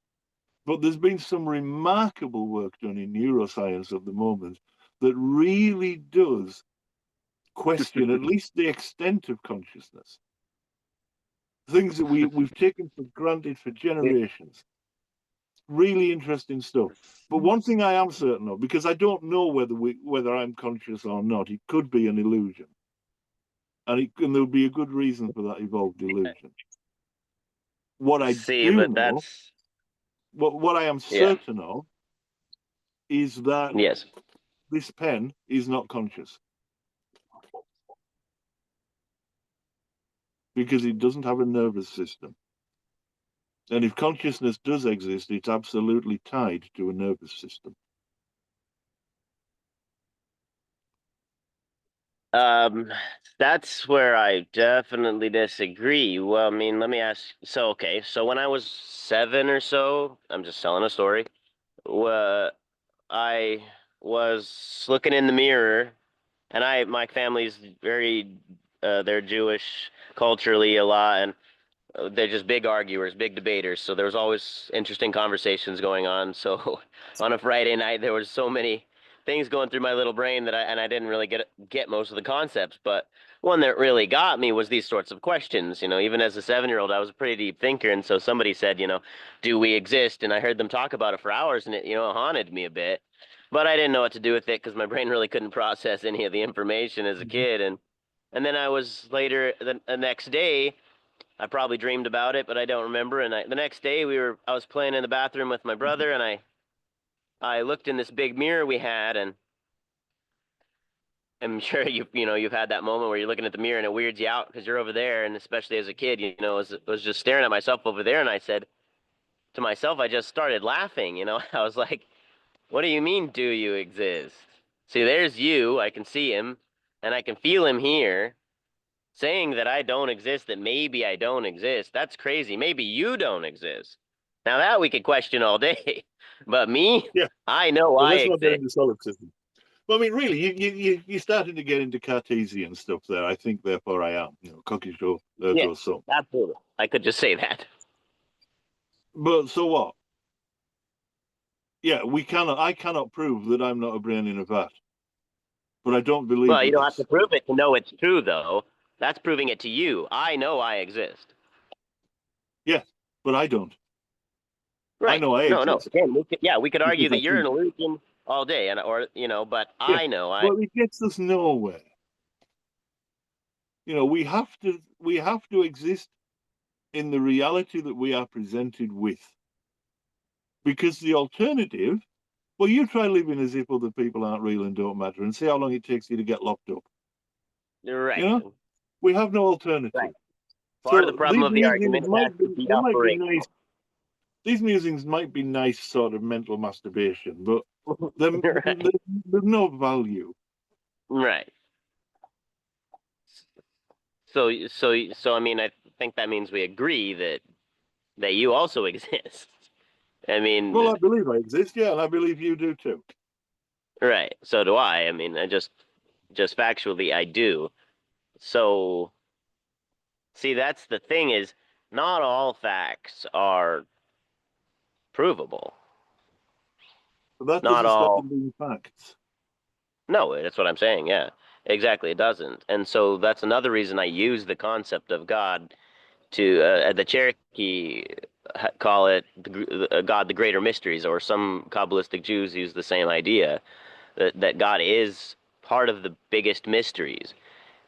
But there's been some remarkable work done in neuroscience at the moment that really does question at least the extent of consciousness. Things that we've taken for granted for generations. Really interesting stuff. But one thing I am certain of, because I don't know whether I'm conscious or not, it could be an illusion, and there would be a good reason for that evolved illusion. What I See, do but know, that's, what I am yeah, certain of, is that yes. this pen is not conscious because it doesn't have a nervous system. And if consciousness does exist, it's absolutely tied to a nervous system. Um, that's where I definitely disagree. Well, I mean, let me ask. So, okay, so when I was 7 or so, I'm just telling a story. I was looking in the mirror, and my family's very, they're Jewish culturally a lot, and they're just big arguers, big debaters. So there was always interesting conversations going on. So on a Friday night, there was so many things going through my little brain that I didn't really get most of the concepts. But one that really got me was these sorts of questions. You know, even as a 7-year-old, I was a pretty deep thinker, and so somebody said, you know, do we exist? And I heard them talk about it for hours, and it haunted me a bit. But I didn't know what to do with it because my brain really couldn't process any of the information as a Mm-hmm. kid. And then I was later the next day. I probably dreamed about it, but I don't remember. And the next day I was playing in the bathroom with my brother, and I looked in this big mirror we had, and I'm sure you've had that moment where you're looking at the mirror and it weirds you out because you're over there, and especially as a kid, was just staring at myself over there, and I said to myself, I just started laughing. I was like, "What do you mean, do you exist?" See, there's you. I can see him, and I can feel him here. Saying that I don't exist, that maybe I don't exist, that's crazy. Maybe you don't exist. Now that we could question all day. But me, Yeah. I know Well, I let's not get exist. into solipsism. Well, I mean, really, you're starting to get into Cartesian stuff there. I think, therefore, I am. Cogito, Yeah, ergo sum. absolutely. I could just say that. But so what? Yeah, we cannot. I cannot prove that I'm not a brain in a vat, but I don't believe Well, you don't have to this. prove it to know it's true, though. That's proving it to you. I know I exist. Yes, but I don't. I Right. know I No, no. exist Again, we could argue because I that you're think. an illusion all day, but Yeah, I know I. but it gets us nowhere. We have to exist in the reality that we are presented with, because the alternative. Well, you try living as if other people aren't real and don't matter, and see how long it takes you to get locked up. You Right. know, we have no Right. alternative. Part of the So problem these of the musings argument has might to be be they might be operational. nice. These musings might be nice sort of mental masturbation, but them Right. there's no value. Right. So I mean, I think that means we agree that you also exist. I Well, mean, I believe I exist, yeah, and I believe you do too. right. So do I. I mean, I just factually I do. So see, that's the thing is not all facts are provable. But that Not doesn't stop all. them being facts. No, that's what I'm saying. Yeah. Exactly, it doesn't. And so that's another reason I use the concept of God to the Cherokee call it God, the greater mysteries, or some Kabbalistic Jews use the same idea that God is part of the biggest mysteries.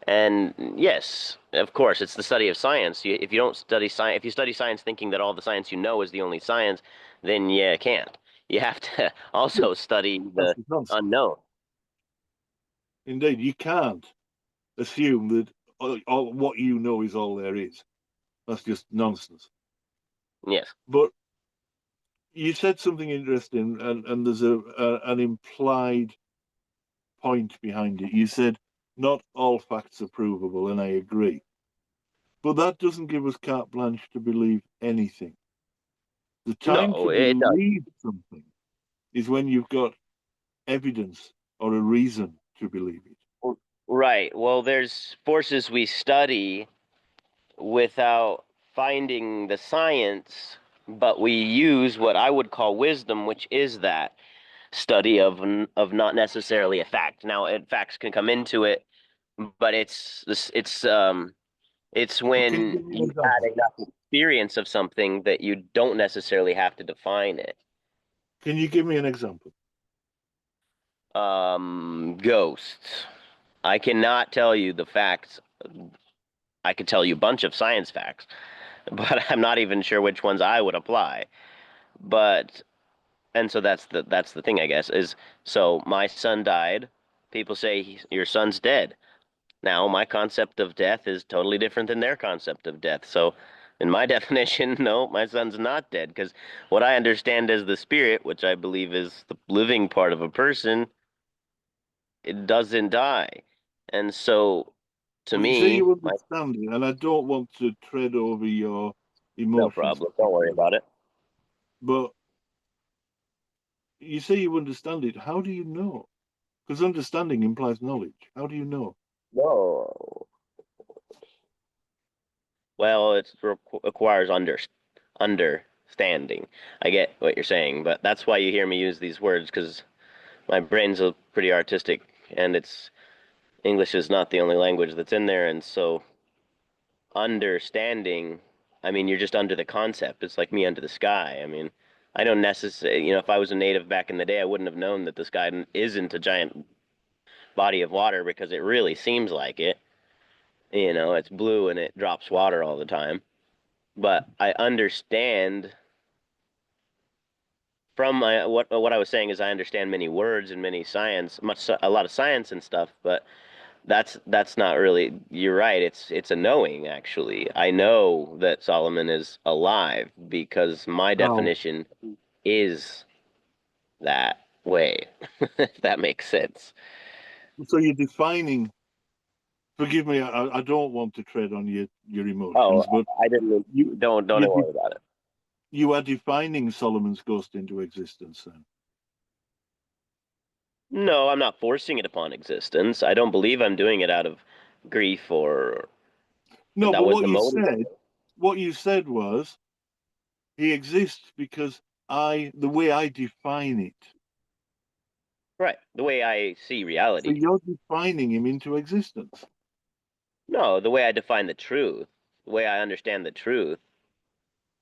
And yes, of course, it's the study of science. If you don't study science, if you study science thinking that all the science you know is the only science, then you can't. You have to also study That's the the nonsense. unknown. Indeed, you can't assume that what you know is all there is. That's just nonsense. Yes. But you said something interesting, and there's an implied point behind it. You said not all facts are provable, and I agree. But that doesn't give us carte blanche to believe anything. The time to No, it does. believe something is when you've got evidence or a reason to believe it. Right. Well, there's forces we study without finding the science, but we use what I would call wisdom, which is that study of not necessarily a fact. Now, facts can come into it, but it's But can you when give me an you've had example? enough experience of something that you don't necessarily have to define it. Can you give me an example? Ghosts. I cannot tell you the facts. I could tell you a bunch of science facts, but I'm not even sure which ones I would apply. But and so that's the thing, I guess, is so my son died. People say your son's dead. Now, my concept of death is totally different than their concept of death. So, in my definition, no, my son's not dead because what I understand as the spirit, which I believe is the living part of a person, it doesn't die. And so, to Well, you say me, you my understand it, and I don't want to tread over your no emotions problem. Don't worry particularly, about it. but you say you understand it. How do you know? Because understanding implies knowledge. How do you know? No. Well, it requires understanding. I get what you're saying, but that's why you hear me use these words because my brain's a pretty artistic, and it's English is not the only language that's in there, and so understanding. I mean, you're just under the concept. It's like me under the sky. I mean, I don't necessarily, if I was a native back in the day, I wouldn't have known that the sky isn't a giant body of water because it really seems like it. It's blue and it drops water all the time. But I understand from my what I was saying is I understand many words and many science, a lot of science and stuff, but that's not really. You're right. It's a knowing actually. I know that Solomon is alive because my Now, definition is that way. If that makes sense. so you're defining. Forgive me, I don't want to tread on your Oh, emotions, but I didn't. you Don't you worry about it. you are defining Solomon's ghost into existence. Then No, I'm not forcing it upon existence. I don't believe I'm doing it out of grief or no, that but was the motive. what you said was he exists because the way I define it. Right. The way I see So reality. you're defining him into existence. No, the way I define the truth, the way I understand the truth.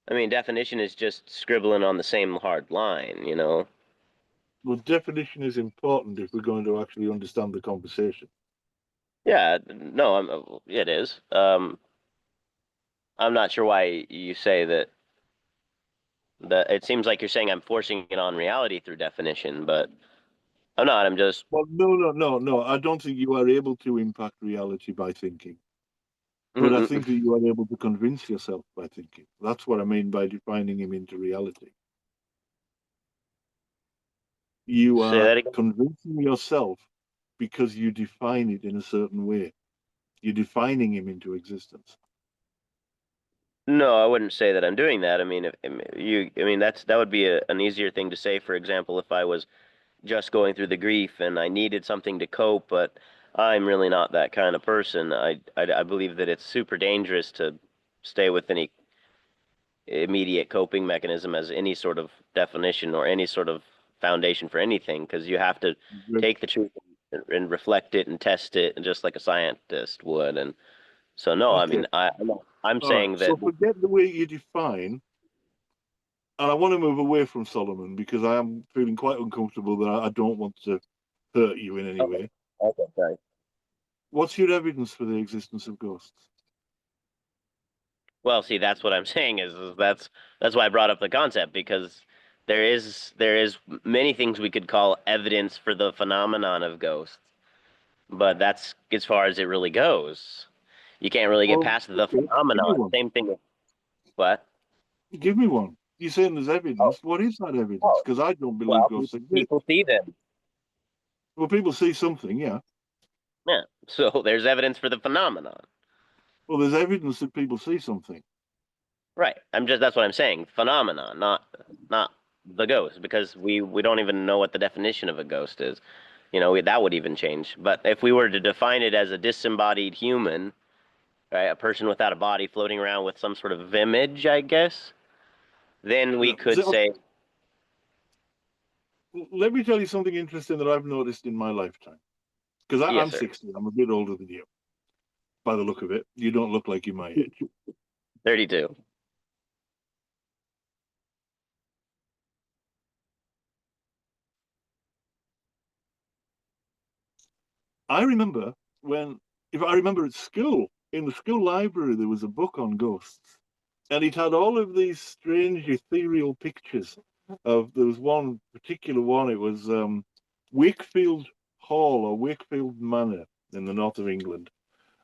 I mean, definition is just scribbling on the same hard line, you know? Well, definition is important if we're going to actually understand the conversation. Yeah, no, it is. I'm not sure why you say that it seems like you're saying I'm forcing it on reality through definition, but I'm not. I'm just Well, no. I don't think you are able to impact reality by thinking, but I think that you are able to convince yourself by thinking. That's what I mean by defining him into reality. You say are that again. convincing yourself because you define it in a certain way. You're defining him into existence. No, I wouldn't say that I'm doing that. I mean, I mean, that would be an easier thing to say. For example, if I was just going through the grief and I needed something to cope, but I'm really not that kind of person. I believe that it's super dangerous to stay with any immediate coping mechanism as any sort of definition or any sort of foundation for anything, because you have to take the truth and reflect it and test it, and just like a scientist would. And so, no, I Okay. mean, I'm All right. saying So that. forget the way you define, and I want to move away from Solomon because I am feeling quite uncomfortable that I don't want to hurt you in any Okay. way. Okay. Sorry. What's your evidence for the existence of ghosts? Well, see, that's what I'm saying is that's why I brought up the concept, because there is many things we could call evidence for the phenomenon of ghosts, but that's as far as it really goes. You can't really get Well, past the okay, give me phenomenon. one. Same thing with what? Give me one. You're saying there's Oh, evidence. What is that evidence? oh, Because I don't believe well, ghosts exist. people see them. Well, people see something, yeah. Yeah. So there's evidence for the phenomenon. Well, there's evidence that people see something. Right. That's what I'm saying. Phenomenon, not the ghost, because we don't even know what the definition of a ghost is. You know, that would even change. But if we were to define it as a disembodied human, right, a person without a body floating around with some sort of image, I guess, then we Yeah. could say, Let me tell you something interesting that I've noticed in my lifetime. Because yes, I'm sir. 60, I'm a bit older than you, by the look of it. You don't look like you're my age. 32. I remember when, if I remember at school, in the school library, there was a book on ghosts. And it had all of these strange ethereal pictures there was one particular one, it was Wakefield Hall or Wakefield Manor in the north of England.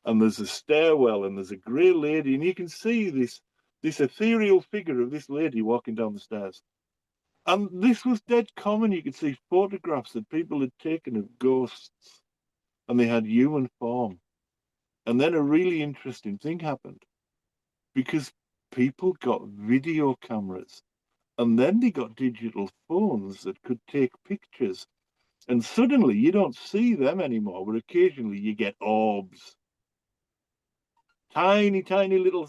And there's a stairwell and there's a grey lady, and you can see this ethereal figure of this lady walking down the stairs. And this was dead common. You could see photographs that people had taken of ghosts, and they had human form. And then a really interesting thing happened because people got video cameras, and then they got digital phones that could take pictures. And suddenly you don't see them anymore, but occasionally you get orbs, tiny little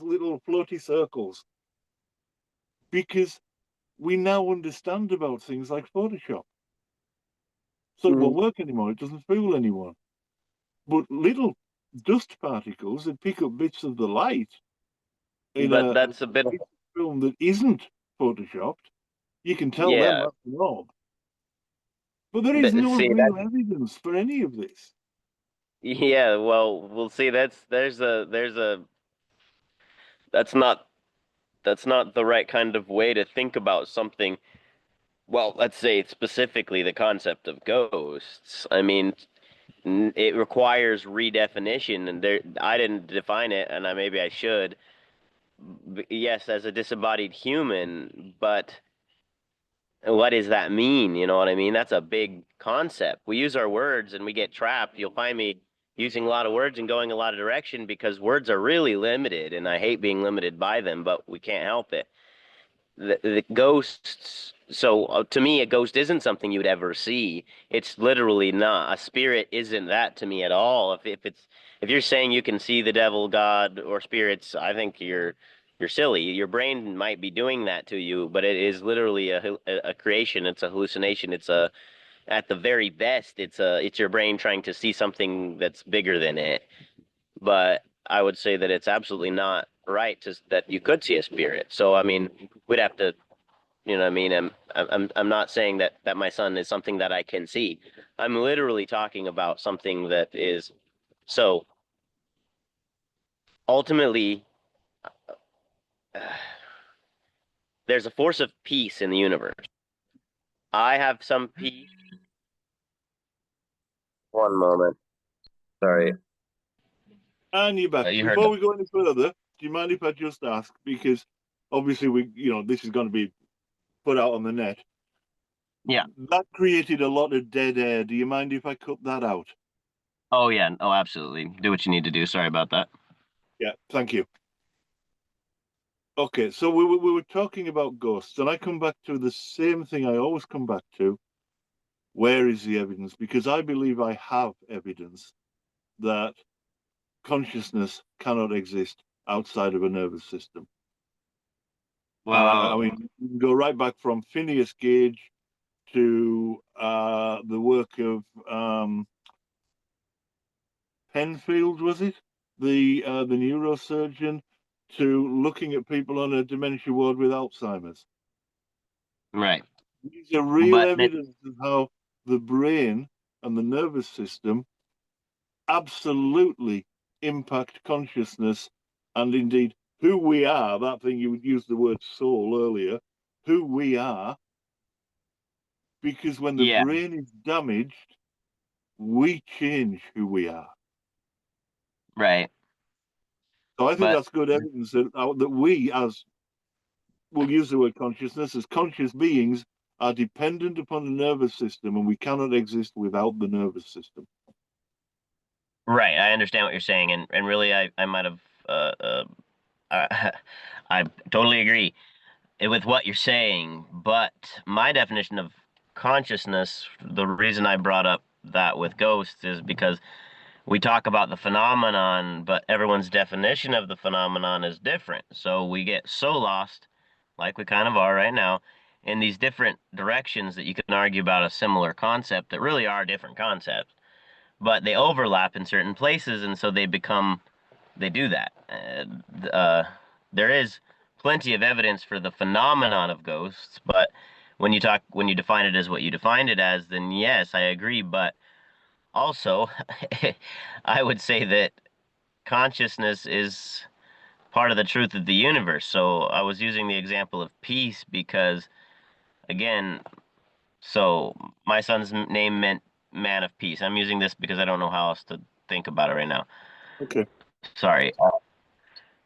floaty circles, because we now understand about things like Photoshop. So it Mhm. won't work anymore. It doesn't fool anyone. But little dust particles that pick up bits of the light in But a that's a bit of, film that isn't photoshopped, you can tell them yeah. that's an orb. But there is But no see that, real evidence for any of this. yeah. Well, we'll see. There's a that's not that's not the right kind of way to think about something. Well, let's say specifically the concept of ghosts. I mean, it requires redefinition, and there I didn't define it, and maybe I should. Yes, as a disembodied human, but what does that mean? You know what I mean? That's a big concept. We use our words and we get trapped. You'll find me using a lot of words and going a lot of direction because words are really limited, and I hate being limited by them, but we can't help it. The ghosts, so to me, a ghost isn't something you'd ever see. It's literally not. A spirit isn't that to me at all. If you're saying you can see the devil, God, or spirits, I think you're silly. Your brain might be doing that to you, but it is literally a creation. It's a hallucination. It's a at the very best, it's your brain trying to see something that's bigger than it. But I would say that it's absolutely not right that you could see a spirit. So I mean, we'd have to, you know what I mean? I'm not saying that my son is something that I can see. I'm literally talking about something that is so ultimately there's a force of peace in the universe. I have some peace. One moment. Sorry. And you're back. You heard Before the we go any further, do you mind if I just ask? Because obviously this is going to be put out on the net. yeah. That created a lot of dead air. Do you mind if I cut that out? Oh yeah. Oh, absolutely. Do what you need to do. Sorry about that. Yeah, thank you. Okay, so we were talking about ghosts, and I come back to the same thing I always come back to. Where is the evidence? Because I believe I have evidence that consciousness cannot exist outside of a nervous system. I Well, mean, you can go right back from Phineas Gage to the work of Penfield, was it? The neurosurgeon, to looking at people on a dementia ward with Alzheimer's. right. These are real But that, evidence of how the brain and the nervous system absolutely impact consciousness and indeed who we are. That thing you would use the word soul earlier, who we are, because when the yeah, brain is damaged, we change who we are. right. So I think But that's good evidence that we, as we'll use the word consciousness, as conscious beings, are dependent upon the nervous system, and we cannot exist without the nervous system. right, I understand what you're saying, and really, I might have, I, I totally agree with what you're saying. But my definition of consciousness, the reason I brought up that with ghosts is because we talk about the phenomenon, but everyone's definition of the phenomenon is different. So we get so lost, like we kind of are right now, in these different directions that you can argue about a similar concept that really are different concepts, but they overlap in certain places, and so they do that. There is plenty of evidence for the phenomenon of ghosts, but when you define it as what you defined it as, then yes, I agree. But also, I would say that consciousness is part of the truth of the universe. So I was using the example of peace because, again, so my son's name meant man of peace. I'm using this because I don't know how else to think about it right now. Okay. Sorry.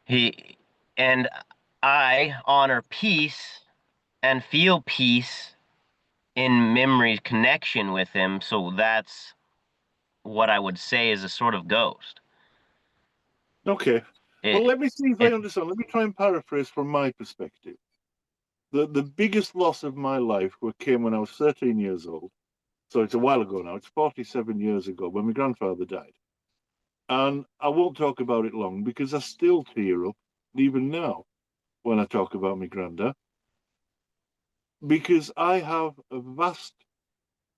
He and I honor peace and feel peace in memory connection with him. So that's what I would say is a sort of ghost. Okay. Well, It, let me see if I it understand. Let me try and paraphrase from my perspective. The biggest loss of my life came when I was 13 years old. So it's a while ago now. It's 47 years ago when my grandfather died. And I won't talk about it long because I still tear up, even now, when I talk about my granddad, because I have a vast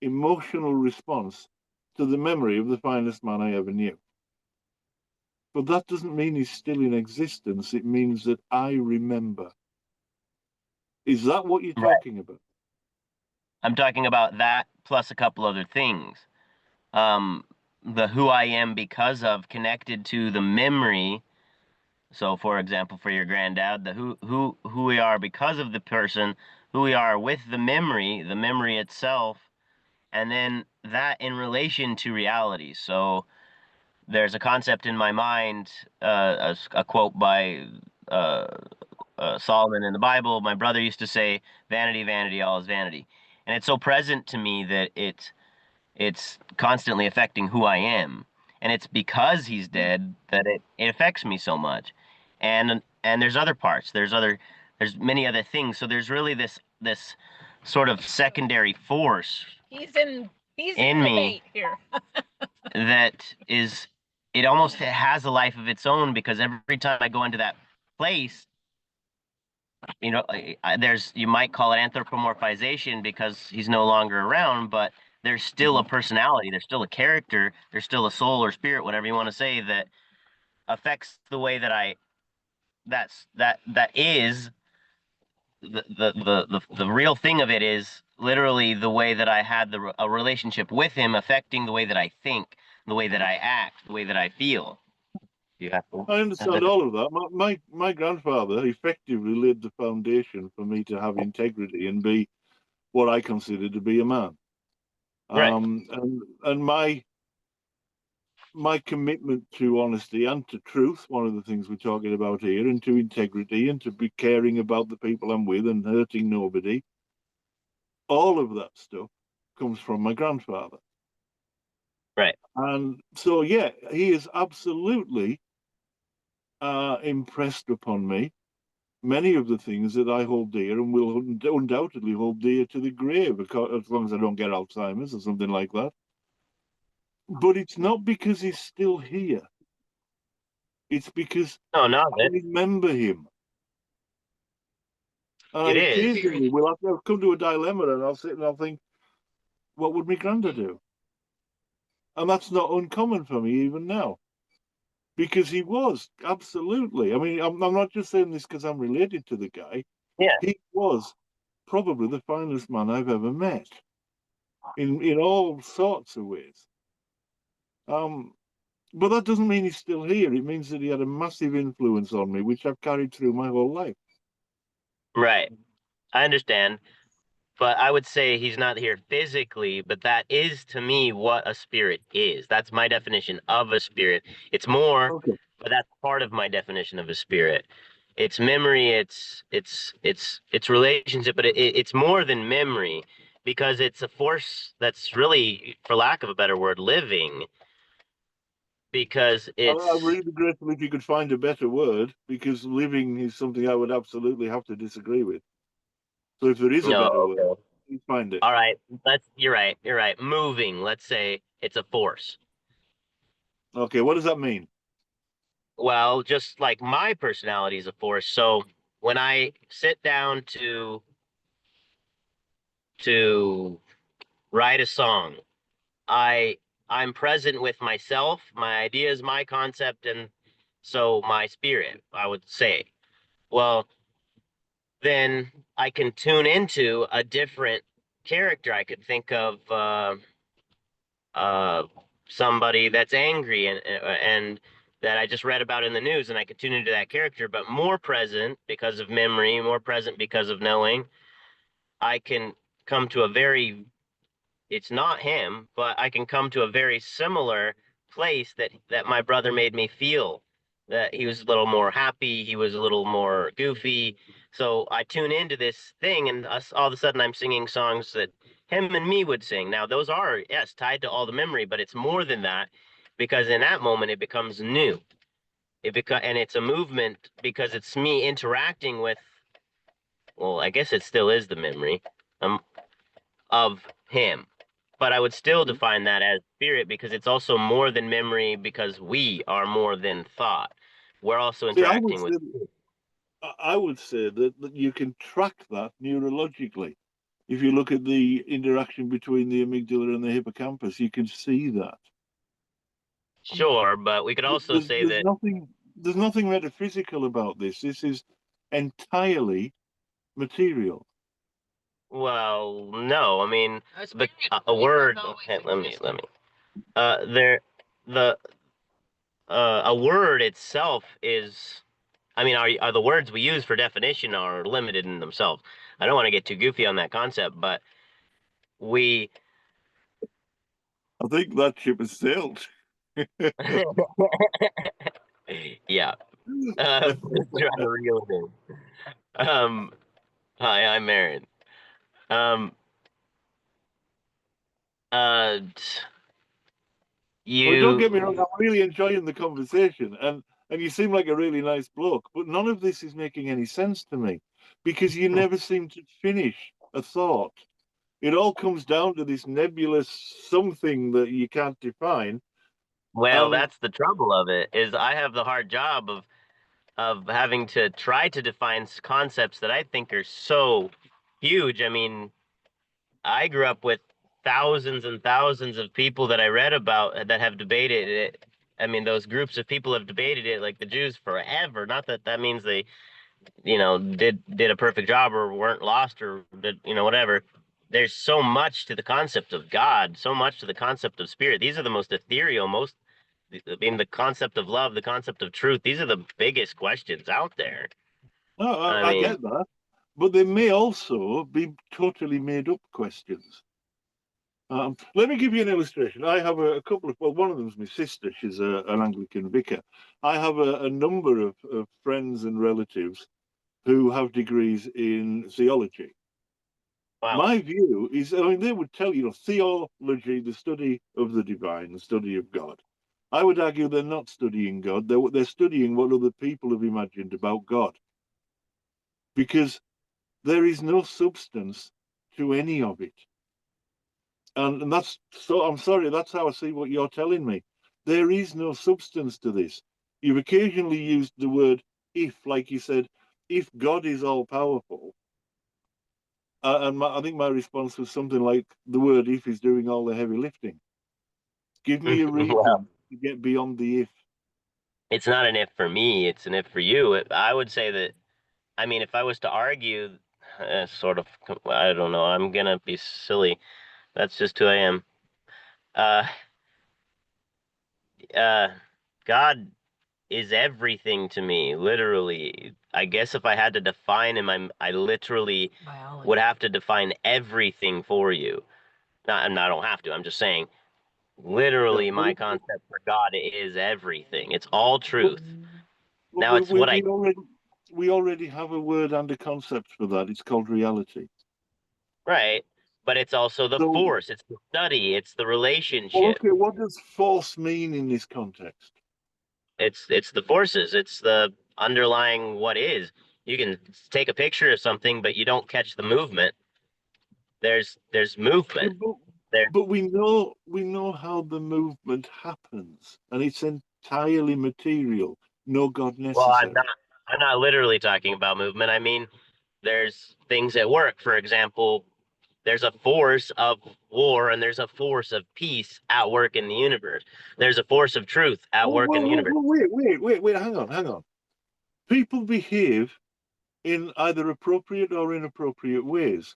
emotional response to the memory of the finest man I ever knew. But that doesn't mean he's still in existence. It means that I remember. Is that what you're right. talking about? I'm talking about that plus a couple other things. Um, the who I am because of connected to the memory. So, for example, for your granddad, the who we are because of the person who we are with the memory itself, and then that in relation to reality. So there's a concept in my mind, a quote by uh, Solomon in the Bible. My brother used to say, "Vanity, vanity, all is vanity," and it's so present to me that it's constantly affecting who I am, and it's because he's dead that it affects me so much. And there's other parts. There's many other things. So there's really this sort of secondary force He's in me debate here. that is, it almost has a life of its own, because every time I go into that place, there's, you might call it anthropomorphization because he's no longer around, but there's still a personality, there's still a character, there's still a soul or spirit, whatever you want to say, that affects the way that that is the real thing of it, is literally the way that I had a relationship with him, affecting the way that I think, the way that I act, the way that I feel. You have to. I understand all of that. My grandfather effectively laid the foundation for me to have integrity and be what I consider to be a man. Right. And my commitment to honesty and to truth, one of the things we're talking about here, and to integrity and to be caring about the people I'm with and hurting nobody, all of that stuff comes from my grandfather. Right. And so, yeah, he is absolutely impressed upon me many of the things that I hold dear and will undoubtedly hold dear to the grave, as long as I don't get Alzheimer's or something like that. But it's not because he's still here. It's because No, no, I remember him. And it is. occasionally I'll come to a dilemma and I'll sit and I'll think, what would my granddad do? And that's not uncommon for me even now. Because he was, absolutely. I mean, I'm not just saying this because I'm related to the guy. Yeah. He was probably the finest man I've ever met in all sorts of ways. But that doesn't mean he's still here. It means that he had a massive influence on me, which I've carried through my whole life. Right. I understand. But I would say he's not here physically, but that is to me what a spirit is. That's my definition of a spirit. It's more, Okay. but that's part of my definition of a spirit. It's memory, it's relationship, but it's more than memory, because it's a force that's really, for lack of a better word, living. Because I'd it's really be grateful if you could find a better word, because living is something I would absolutely have to disagree with. So if there is a no, better word, okay. please find it. All right. You're right. You're right. Moving, let's say it's a force. Okay, what does that mean? Well, just like my personality is a force. So when I sit down to write a song, I I'm present with myself, my ideas, my concept, and so my spirit, I would say. Well, then I can tune into a different character. I could think of uh, somebody that's angry and that I just read about in the news, and I could tune into that character, but more present because of memory, more present because of knowing. I can come to a very, it's not him, but I can come to a very similar place that my brother made me feel. That he was a little more happy, he was a little more goofy. So I tune into this thing, and all of a sudden I'm singing songs that him and me would sing. Now those are, yes, tied to all the memory, but it's more than that, because in that moment it becomes new. And it's a movement because it's me interacting with, well, I guess it still is the memory. Um, of him. But I would still Okay. define that as spirit, because it's also more than memory, because we are more than thought. We're also See, I would interacting say with. I would say that you can track that neurologically. If you look at the interaction between the amygdala and the hippocampus, you can see that. Sure, but we could also There's, say there's that, nothing there's nothing metaphysical about this. This is entirely material. well, no, I mean, A the spirit a word. always Okay, let existed. me. There, the a word itself is. I mean, are the words we use for definition are limited in themselves. I don't want to get too goofy on that concept, but we, I think that ship has sailed. yeah, trying to reel it in. Hi, I'm Aaron. Um, uh, Well, don't get me you, wrong, I'm really enjoying the conversation, and you seem like a really nice bloke, but none of this is making any sense to me because you never seem to finish a thought. It all comes down to this nebulous something that you can't define. well, And that's the trouble of it, is I have the hard job of having to try to define concepts that I think are so huge. I mean, I grew up with thousands and thousands of people that I read about that have debated it. I mean, those groups of people have debated it, like the Jews, forever. Not that that means they, did a perfect job or weren't lost or did, whatever. There's so much to the concept of God, so much to the concept of spirit. These are the most ethereal, most, I mean, the concept of love, the concept of truth. These are the biggest questions out there. no, I I mean, get that, but they may also be totally made up questions. Let me give you an illustration. I have a couple of, well, one of them is my sister. She's an Anglican vicar. I have a number of friends and relatives who have degrees in theology. wow. My view is, I mean, they would tell you, theology, the study of the divine, the study of God. I would argue they're not studying God. They're studying what other people have imagined about God, because there is no substance to any of it. And that's so, I'm sorry, that's how I see what you're telling me. There is no substance to this. You've occasionally used the word if, like you said, if God is all powerful. I think my response was something like the word if is doing all the heavy lifting. Give me a Well, reason to get beyond the if. it's not an if for me, it's an if for you. I would say that, I mean, if I was to argue, sort of, I don't know, I'm gonna be silly. That's just who I am. Uh, uh, God is everything to me, literally. I guess if I had to define him, I literally would have to define everything for you. Not, and I don't have to. I'm just saying, Yeah, literally, my concept for God is everything. It's all but, truth. but Now, it's what I, we already have a word and a concept for that. It's called reality. right, but it's also the So, force. It's the study. It's the well, relationship. okay, what does force mean in this context? It's the forces. It's the underlying what is. You can take a picture of something, but you don't catch the movement. There's Yeah, movement. There. but we know how the movement happens, and it's entirely material. No God Well, necessary. I'm not literally talking about movement. I mean, there's things at work. For example, there's a force of war and there's a force of peace at work in the universe. There's a force of truth at Well, work in well, the well, universe. well, wait. Hang on. People behave in either appropriate or inappropriate ways.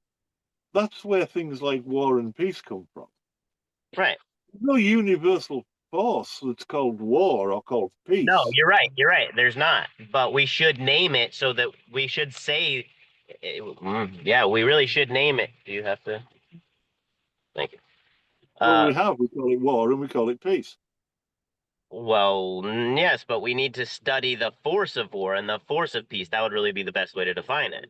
That's where things like war and peace come from. Right. There's no universal force that's called war or called No, peace. you're right. You're right. There's not. But we should name it so that we should say, yeah, we really should name it. Do you have to? Thank you. Well, Uh, we call it war and we call it peace. well, yes, but we need to study the force of war and the force of peace. That would really be the best way to define it.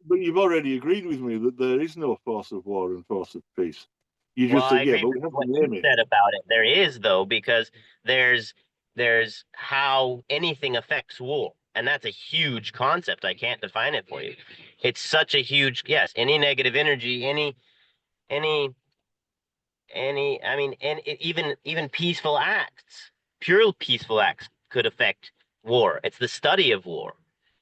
But you've already agreed with me that there is no force of war and force of peace. You Well, just I said, yeah, agree but with we have to what you name it. said about it. There is though, because there's there's how anything affects war, and that's a huge concept. I can't define it for you. It's such a huge, yes, any negative energy, any I mean, and even peaceful acts, pure peaceful acts could affect war. It's the study of war.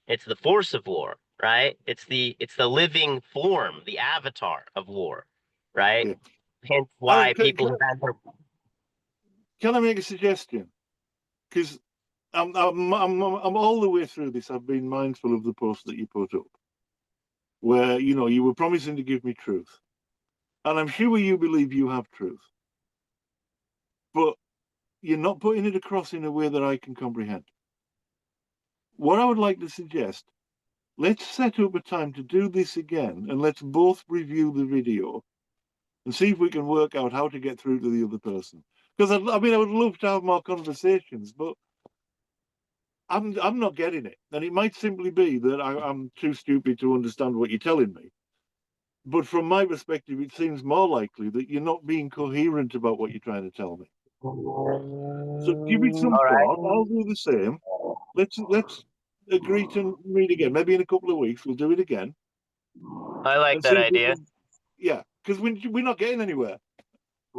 It's the force of war, right? It's the living form, the avatar of war, right? Okay. Hence Aaron, why people invent their, can I make a suggestion? Because I'm all the way through this. I've been mindful of the post that you put up, where you were promising to give me truth, and I'm sure you believe you have truth, but you're not putting it across in a way that I can comprehend. what I would like to suggest, let's set up a time to do this again, and let's both review the video and see if we can work out how to get through to the other person. Because I would love to have more conversations, but I'm not getting it, and it might simply be that I'm too stupid to understand what you're telling me. But from my perspective, it seems more likely that you're not being coherent about what you're trying to tell me. So give it some All right. thought. I'll do the same. Let's agree to meet again. Maybe in a couple of weeks we'll do it again I like and that see if we idea. can. Yeah, because we're not getting anywhere.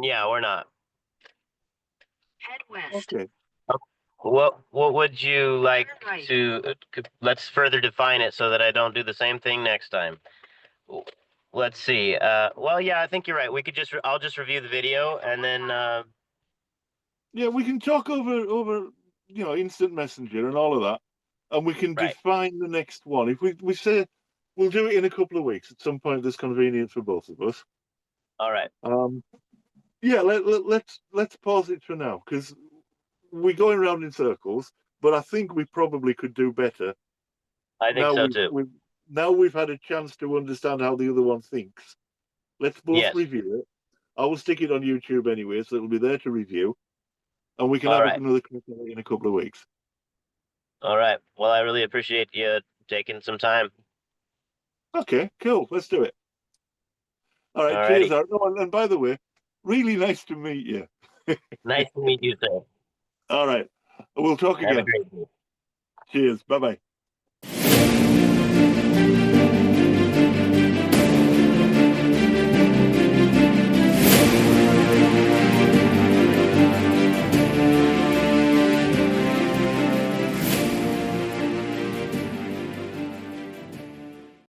Yeah, we're not. Head west. Okay. What would you like to? Let's further define it so that I don't do the same thing next time. Let's see. Well, yeah, I think you're right. We could I'll just review the video and then. Yeah, we can talk over instant messenger and all of that, and we can Right. define the next one. If we say we'll do it in a couple of weeks at some point that's convenient for both of us. All right. Yeah, let's pause it for now because we're going around in circles. But I think we probably could do better. I think so too. Now we've had a chance to understand how the other one thinks. Let's both Yes. review it. I will stick it on YouTube anyway, so it'll be there to review, and we can All have right. another crack at it in a couple of weeks. All right. Well, I really appreciate you taking some time. Okay, cool. Let's do it. All right. Alrighty. Cheers, Aaron. Oh, and by the way, really nice to meet you. Nice to meet you, sir. All right. We'll talk Have a again. great day. Cheers. Bye bye.